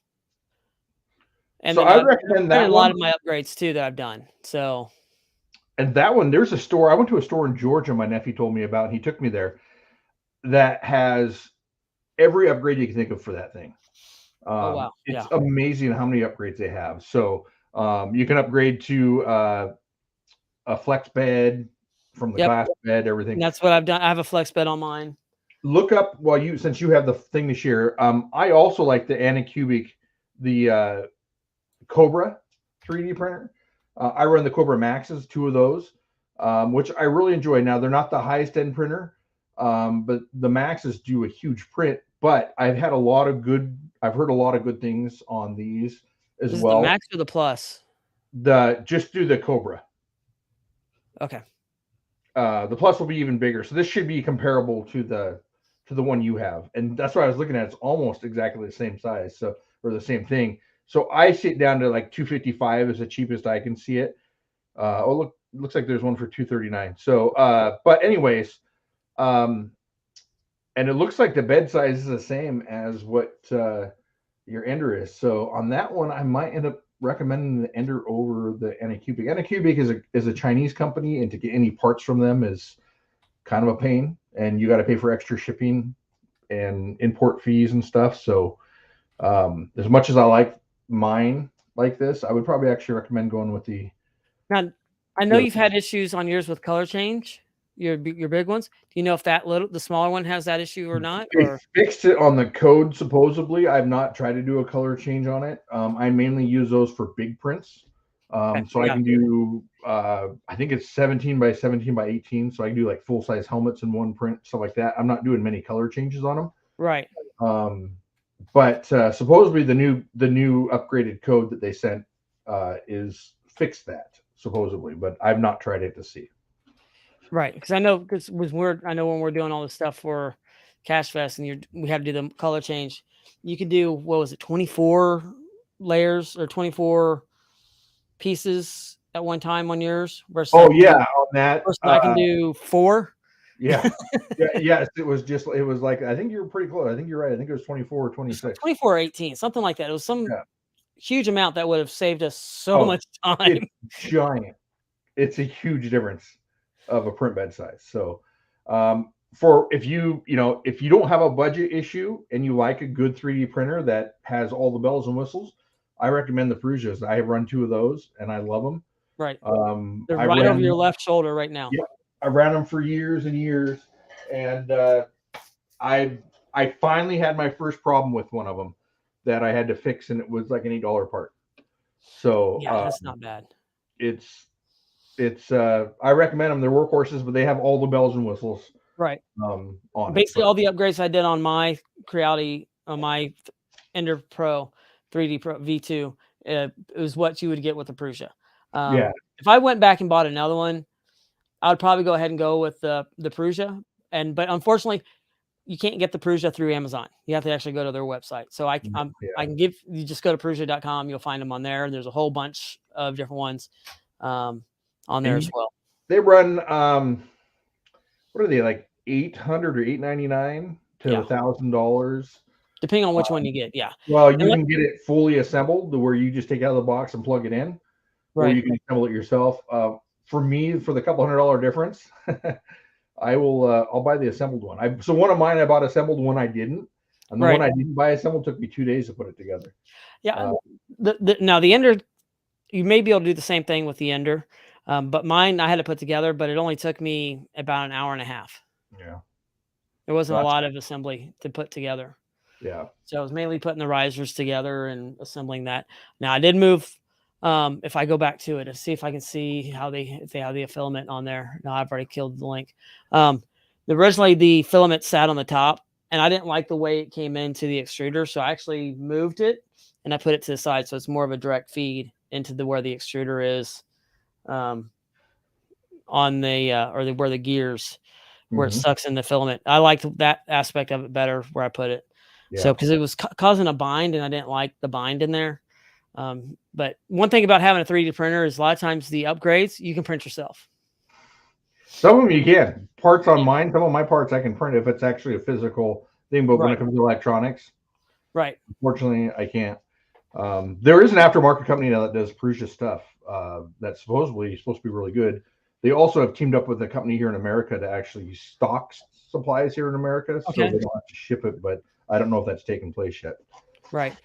I recommend that a lot of my upgrades too that I've done. So. And that one, there's a store. I went to a store in Georgia. My nephew told me about, and he took me there. That has every upgrade you can think of for that thing. Oh wow! It's amazing how many upgrades they have. So you can upgrade to a flex bed from the glass bed, everything. And that's what I've done. I have a flex bed on mine. Look up since you have the thing to share. I also like the Anycubic, the Cobra 3D printer. I run the Cobra Maxes, 2 of those, which I really enjoy. Now they're not the highest end printer, but the Maxes do a huge print. But I've heard a lot of good things on these as well. The Max or the Plus? Just do the Cobra. Okay. The Plus will be even bigger, so this should be comparable to the one you have, and that's what I was looking at. It's almost exactly the same size, or the same thing. So I see it down to like $255 is the cheapest I can see it. Look, looks like there's one for $239. So, but anyways, and it looks like the bed size is the same as what your Ender is. So on that one, I might end up recommending the Ender over the Anycubic. Anycubic is a Chinese company, and to get any parts from them is kind of a pain, and you got to pay for extra shipping and import fees and stuff. So as much as I like mine like this, I would probably actually recommend going with the. Now, I know you've had issues on yours with color change, your big ones. Do you know if the smaller one has that issue or not? They fixed it on the code, supposedly. I've not tried to do a color change on it. I mainly use those for big prints. I can do, I think it's 17 by 17 by 18. So I can do like full size helmets in one print, stuff like that. I'm not doing many color changes on them. Right. But supposedly the new upgraded code that they sent is fixed that, supposedly, but I've not tried it to see. Right, because I know when we're doing all this stuff for Cash Fest and we have to do the color change, you could do 24 layers or 24 pieces at one time on yours. Versus on that. I can do 4. Yeah. Yes, it was like, I think you're pretty close. I think you're right. I think it was 24 or 26. 24 or 18, something like that. It was some huge amount that would have saved us so much time. It's giant. It's a huge difference of a print bed size. So if you don't have a budget issue and you like a good 3D printer that has all the bells and whistles, I recommend the Perugias. I have run 2 of those and I love them. Right. They're right over your left shoulder right now. Yeah. I ran them for years and years, and I finally had my first problem with one of them. that I had to fix, and it was like an $8 part. So Yeah, that's not bad. it's I recommend them. They're workhorses, but they have all the bells and whistles Right. on Basically, it. all the upgrades I did on my Creality, on my Ender Pro 3D Pro V2, it was what you would get with the Prusa. Yeah. If I went back and bought another one, I would probably go ahead and go with the Prusa. But unfortunately, you can't get the Prusa through Amazon. You have to actually go to their website. So I can give you, just go to Prusa.com. You'll find them on there. There's a whole bunch of different ones on there as well. They run what are they, like $800 or $899 to $1,000, depending on which one you get. Yeah. Well, you can get it fully assembled to where you just take it out of the box and plug it in, or Right. you can assemble it yourself. For me, for the couple $100 difference, I'll buy the assembled one. So one of mine I bought assembled, one I didn't, and the one I didn't buy assembled took me 2 days to put it together. Yeah. Now the Ender, you may be able to do the same thing with the Ender, but mine I had to put together, but it only took me about an hour and a half. Yeah. There wasn't a lot of assembly to put together. Yeah. So I was mainly putting the risers together and assembling that. Now I did move. If I go back to it and see if I can see if they have the filament on there. No, I've already killed the link. Originally the filament sat on the top, and I didn't like the way it came into the extruder, so I actually moved it and I put it to the side, so it's more of a direct feed into where the extruder is, on the where the gears, where it sucks in the filament. I liked that aspect of it better where I put it. Yeah. So because it was causing a bind, and I didn't like the bind in there. But one thing about having a 3D printer is a lot of times the upgrades you can print yourself. Some of them you can. Parts on mine, some of my parts I can print if it's actually a physical thing, but when it comes to electronics, unfortunately I can't. There is an aftermarket company now that does Prusa stuff that's supposed to be really good. They also have teamed up with a company here in America to actually stock supplies here in America, so they don't have to ship it, but I don't know if that's taken place yet. Right.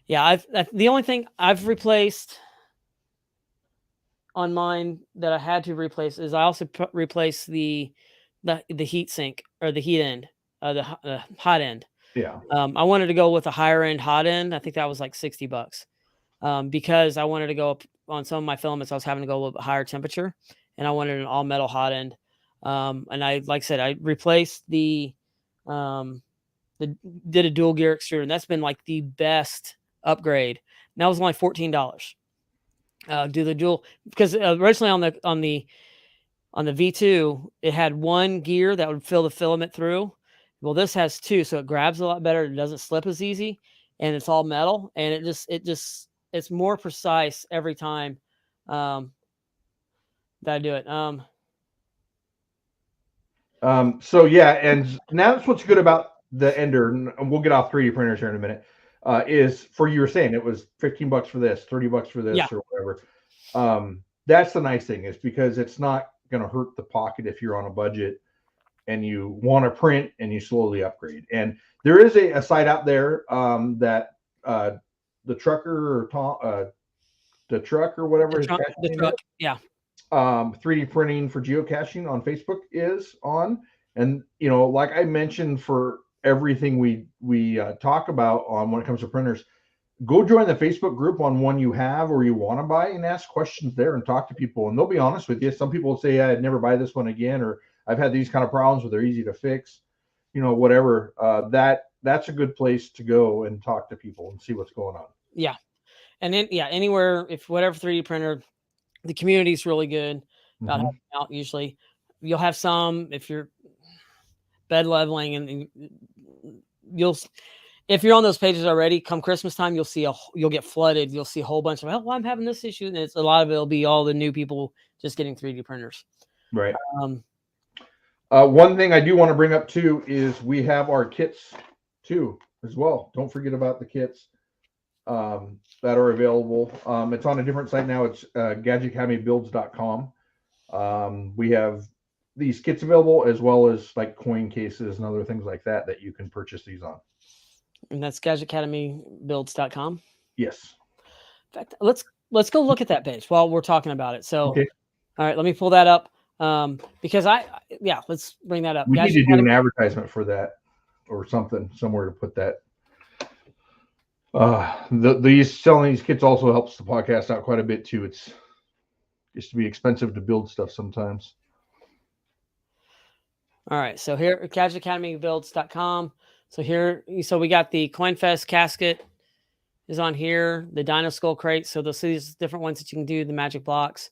Yeah, the only thing I've replaced on mine that I had to replace is I also replaced the heat sink, or the heat end, the hot end. Yeah. I wanted to go with a higher end hot end. I think that was like $60, because I wanted to go up on some of my filaments. I was having to go a little bit higher temperature, and I wanted an all metal hot end. And like I said, I replaced did a dual gear extruder, and that's been like the best upgrade. And that was only $14. Do the dual, because originally on the V2 it had one gear that would fill the filament through. Well, this has two, so it grabs a lot better. It doesn't slip as easy, and it's all metal, and it's more precise every time that I do it. So yeah, and now that's what's good about the Ender, and we'll get off 3D printers here in a minute. Is for, you were saying it was $15 for this, $30 for this, or whatever. That's the nice thing, is because it's not going to hurt the pocket if you're on a budget and you want to print and you slowly upgrade. And there is a site out there that the trucker, or the truck, or whatever, the truck, yeah. 3D printing for geocaching on Facebook is on. And like I mentioned, for everything we talk about on when it comes to printers, go join the Facebook group on one you have or you want to buy, and ask questions there and talk to people, and they'll be honest with you. Some people will say, I'd never buy this one again, or I've had these kind of problems, but they're easy to fix, whatever. That's a good place to go and talk to people and see what's going on. Yeah. And then, anywhere, if whatever 3D printer, the community is really good about helping out. Usually you'll have some, if you're bed leveling, and if you're on those pages already, come Christmas time, you'll get flooded. You'll see a whole bunch of, I'm having this issue. And a lot of it'll be all the new people just getting 3D printers. Right. One thing I do want to bring up too is we have our kits too as well. Don't forget about the kits that are available. It's on a different site now. It's gadgetacademybuilds.com. We have these kits available, as well as like coin cases and other things like that you can purchase these on. And that's gadgetacademybuilds.com. Yes. In fact, let's go look at that page while we're talking about it. So, all right, let me pull that up. Because let's bring that up. We need to do an advertisement for that, or something, somewhere to put that. These selling these kits also helps the podcast out quite a bit too. It's used to be expensive to build stuff sometimes. All right, so here, GadgetAcademyBuilds.com. So we got the CoinFest casket is on here, the Dino Skull crate. So they'll see these different ones that you can do, the magic blocks.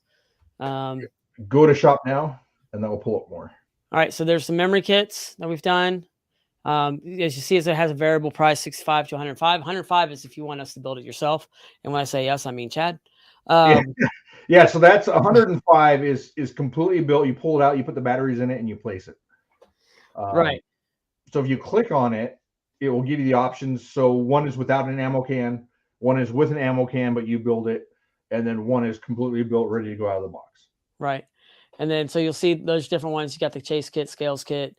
Go to shop now, and that will pull up more. All right, so there's some memory kits that we've done. As you see, it has a variable price, 65 to 105. 105 is if you want us to build it yourself. And when I say yes, I mean Chad. Yeah, so that's 105 is completely built. You pull it out, you put the batteries in it, and you place it. Right. So if you click on it, it will give you the options. So one is without an ammo can, one is with an ammo can, but you build it, and then one is completely built, ready to go out of the box. Right. And then so you'll see those different ones. You got the Chase kit, Scales kit,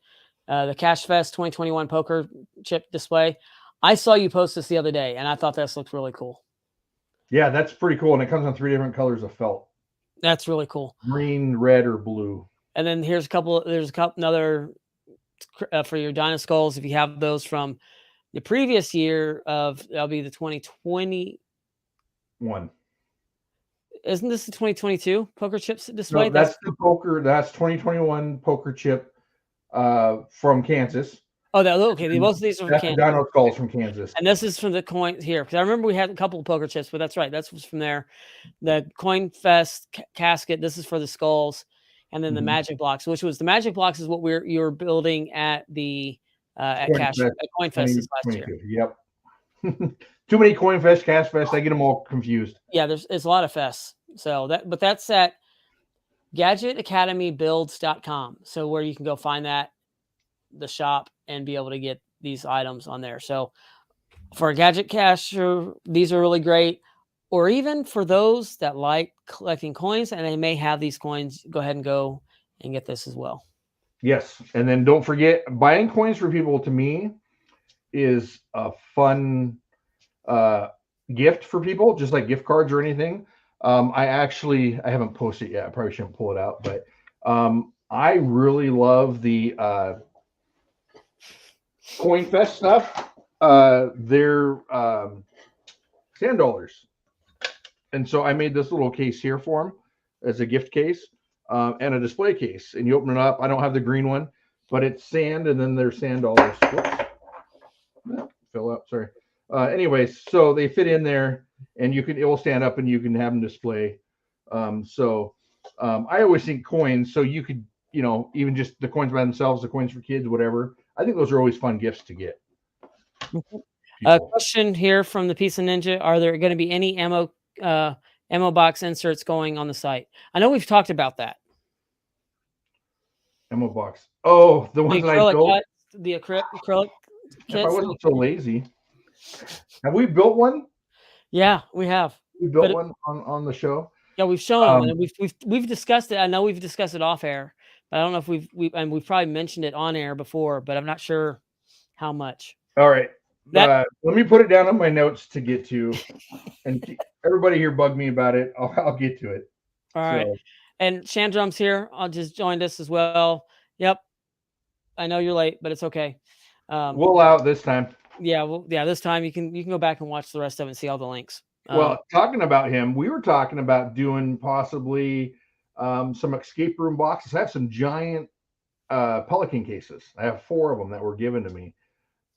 the Cash Fest 2021 poker chip display. I saw you post this the other day, and I thought this looked really cool. Yeah, that's pretty cool. And it comes on 3 different colors of felt. That's really cool. Green, red, or blue. And then there's a couple another for your Dino Skulls. If you have those from the previous year that'll be the 2021. Isn't this the 2022 poker chips display? No, that's the poker. That's 2021 poker chip from Kansas. Oh, okay. Both of these are from That's Kansas. Dino Skulls from Kansas. And this is from the coin here. Because I remember we had a couple of poker chips, but that's right. That's what's from there. The Coin Fest casket. This is for the skulls. And then the magic blocks, which was the magic blocks is what you were building at the Coin Fest this last year. Yep. Too many Coin Fest, Cash Fest. I get them all confused. Yeah, it's a lot of fests. So that's at GadgetAcademyBuilds.com. So where you can go find the shop and be able to get these items on there. So for a gadget cacher, these are really great. Or even for those that like collecting coins and they may have these coins, go ahead and go and get this as well. Yes. And then don't forget, buying coins for people, to me, is a fun gift for people, just like gift cards or anything. I haven't posted it yet. I probably shouldn't pull it out, but I really love the CoinFest stuff. They're sand dollars. And so I made this little case here for them as a gift case and a display case. And you open it up. I don't have the green one, but it's sand, and then there's sand dollars. Whoops. Fill up. Sorry. Anyways, so they fit in there, and it will stand up, and you can have them display. I always think coins. So you could, even just the coins by themselves, the coins for kids, whatever. I think those are always fun gifts to get. A question here from the Pizza Ninja: are there going to be any ammo box inserts going on the site? I know we've talked about that. Ammo box. Oh, the ones that I built. The acrylic kits. If I wasn't so lazy. Have we built one? Yeah, we have. We built one on the show. Yeah, we've shown them, and we've discussed it. I know we've discussed it off air, but I don't know if we've probably mentioned it on air before, but I'm not sure how much. All right. Let me put it down on my notes to get to, and everybody here bugged me about it. I'll get to it. All right. And Shandrum's here. I'll just join us as well. Yep. I know you're late, but it's okay. We'll allow it this time. Yeah. Well, yeah. This time you can go back and watch the rest of it and see all the links. Well, talking about him, we were talking about doing possibly some escape room boxes. I have some giant Pelican cases. I have 4 of them that were given to me.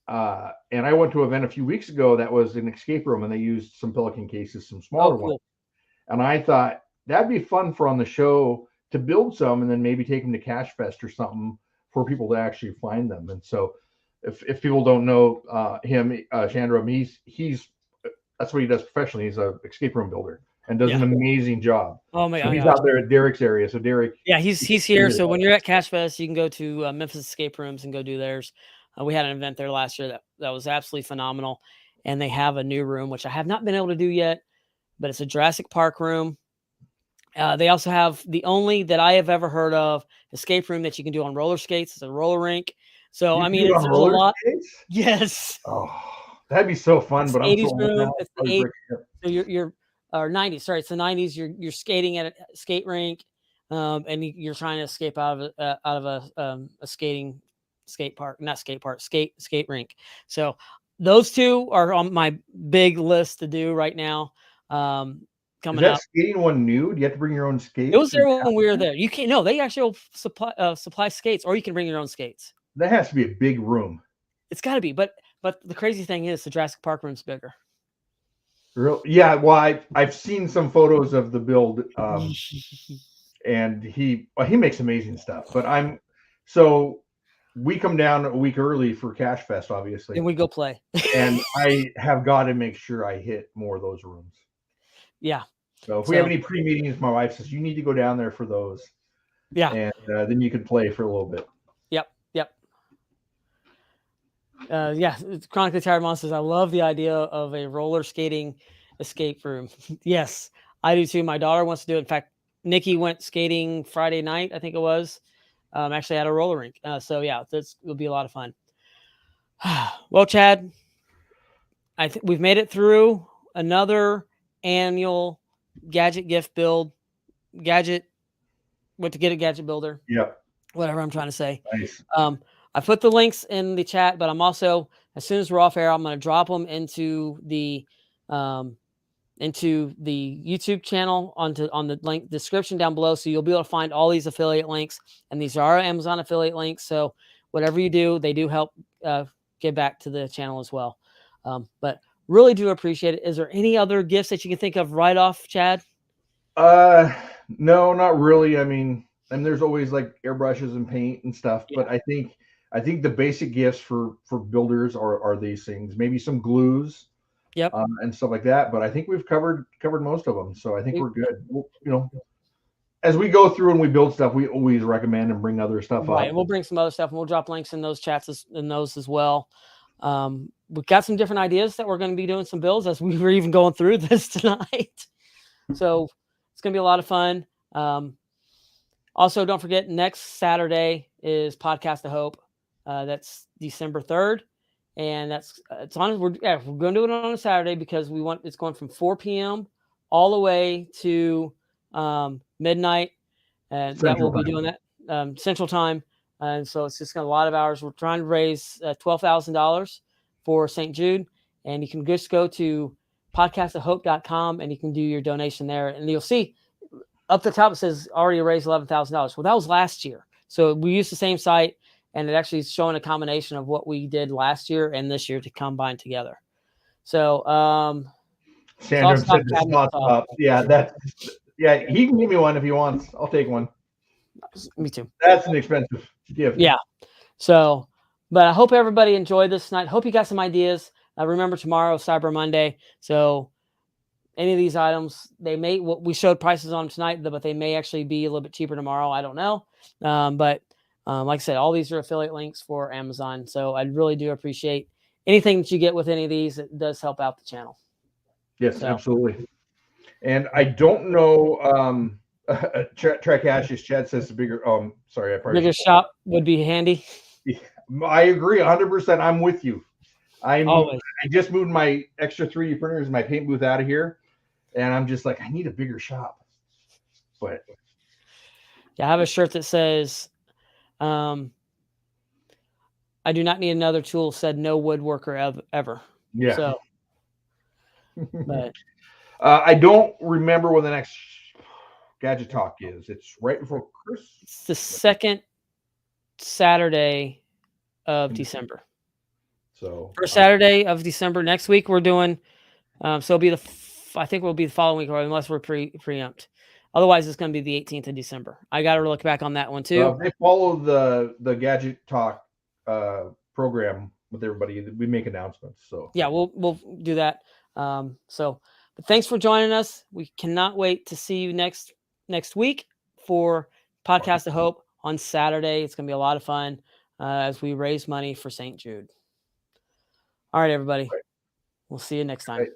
And I went to an event a few weeks ago that was an escape room, and they used some Pelican cases, some smaller ones. And I thought that'd be fun for on the show to build some, and then maybe take them to Cash Fest or something for people to actually find them. And so, if people don't know him, Chandram, he's that's what he does professionally. He's an escape room builder and does an amazing job. Oh my God! He's out there at Derek's area. So Derek, he's here. So when you're at Cash Fest, you can go to Memphis Escape Rooms and go do theirs. We had an event there last year that was absolutely phenomenal, and they have a new room which I have not been able to do yet, but it's a Jurassic Park room. They also have the only that I have ever heard of escape room that you can do on roller skates. It's a roller rink. So I mean, it's a lot. Skates? Yes. Oh, that'd be so fun. But 80s room. It's the 80s. So you're or 90s. Sorry, it's the 90s. You're skating at a skate rink, and you're trying to escape out of a skate rink. So those two are on my big list to do right now. Is Coming that up. skating one new? Do you have to bring your own skates? It was there when we were there. You can't. No, they actually will supply skates, or you can bring your own skates. That has to be a big room. It's got to be. But the crazy thing is, the Jurassic Park room's bigger. Yeah. Well, I've seen some photos of the build, and he makes amazing stuff. But we come down a week early for Cash Fest, obviously, and we go play. and I have got to make sure I hit more of those rooms. Yeah. So if we have any pre-meetings, my wife says you need to go down there for those. Yeah. And then you can play for a little bit. Yep. Yeah. Chronically Tired Monsters. I love the idea of a roller skating escape room. Yes, I do too. My daughter wants to do it. In fact, Nikki went skating Friday night, I think it was. Actually at a roller rink. So yeah, it'll be a lot of fun. Well, Chad, I think we've made it through another annual gadget gift build. Gadget, what to get a gadget builder. Yeah. Whatever I'm trying to say. Nice. I put the links in the chat, but I'm also, as soon as we're off air, I'm going to drop them into the YouTube channel on the link description down below. So you'll be able to find all these affiliate links, and these are Amazon affiliate links. So whatever you do, they do help give back to the channel as well. But really do appreciate it. Is there any other gifts that you can think of right off, Chad? No, not really. I mean, there's always like airbrushes and paint and stuff, but I think the basic gifts for builders are these things. Maybe some glues, and stuff like that. But I think we've covered most of them, so I think we're good. We'll, as we go through and we build stuff, we always recommend and bring other stuff up. And we'll bring some other stuff, and we'll drop links in those chats as well. We've got some different ideas that we're going to be doing some builds as we were even going through this tonight. So it's going to be a lot of fun. Also, don't forget, next Saturday is Podcast of Hope. That's December 3rd. And we're going to do it on a Saturday because it's going from 4 p.m. all the way to midnight. And that we'll be doing that Central Time. And so it's just got a lot of hours. We're trying to raise $12,000 for St. Jude. And you can just go to podcastofhope.com and you can do your donation there. And you'll see up the top, it says already raised $11,000. Well, that was last year. So we used the same site, and it actually is showing a combination of what we did last year and this year to combine together. So, Sandra said the spot's up. Yeah, he can give me one if he wants. I'll take one. Me too. That's an expensive gift. Yeah. So, but I hope everybody enjoyed this tonight. Hope you got some ideas. Remember, tomorrow, Cyber Monday. So any of these items, we showed prices on them tonight, but they may actually be a little bit cheaper tomorrow. I don't know. But like I said, all these are affiliate links for Amazon. So I really do appreciate anything that you get with any of these. It does help out the channel. Yes, absolutely. And I don't know, Track Ashes, Chad says the bigger, bigger shop would be handy. I agree 100%. I'm with you. I just moved my extra 3D printers, my paint booth out of here, and I'm just like, I need a bigger shop. But yeah, I have a shirt that says, I do not need another tool, said no woodworker ever. Yeah. So, but I don't remember when the next Gadget Talk is. It's right before Christmas. It's the second Saturday of December. So first Saturday of December next week we're doing. So it'll be I think we'll be the following week, or unless we're preempt. Otherwise, it's going to be the 18th of December. I got to look back on that one too. They follow the Gadget Talk program with everybody. We make announcements. So yeah, we'll do that. But thanks for joining us. We cannot wait to see you next week for Podcast of Hope on Saturday. It's going to be a lot of fun as we raise money for St. Jude. All right, everybody. We'll see you next time.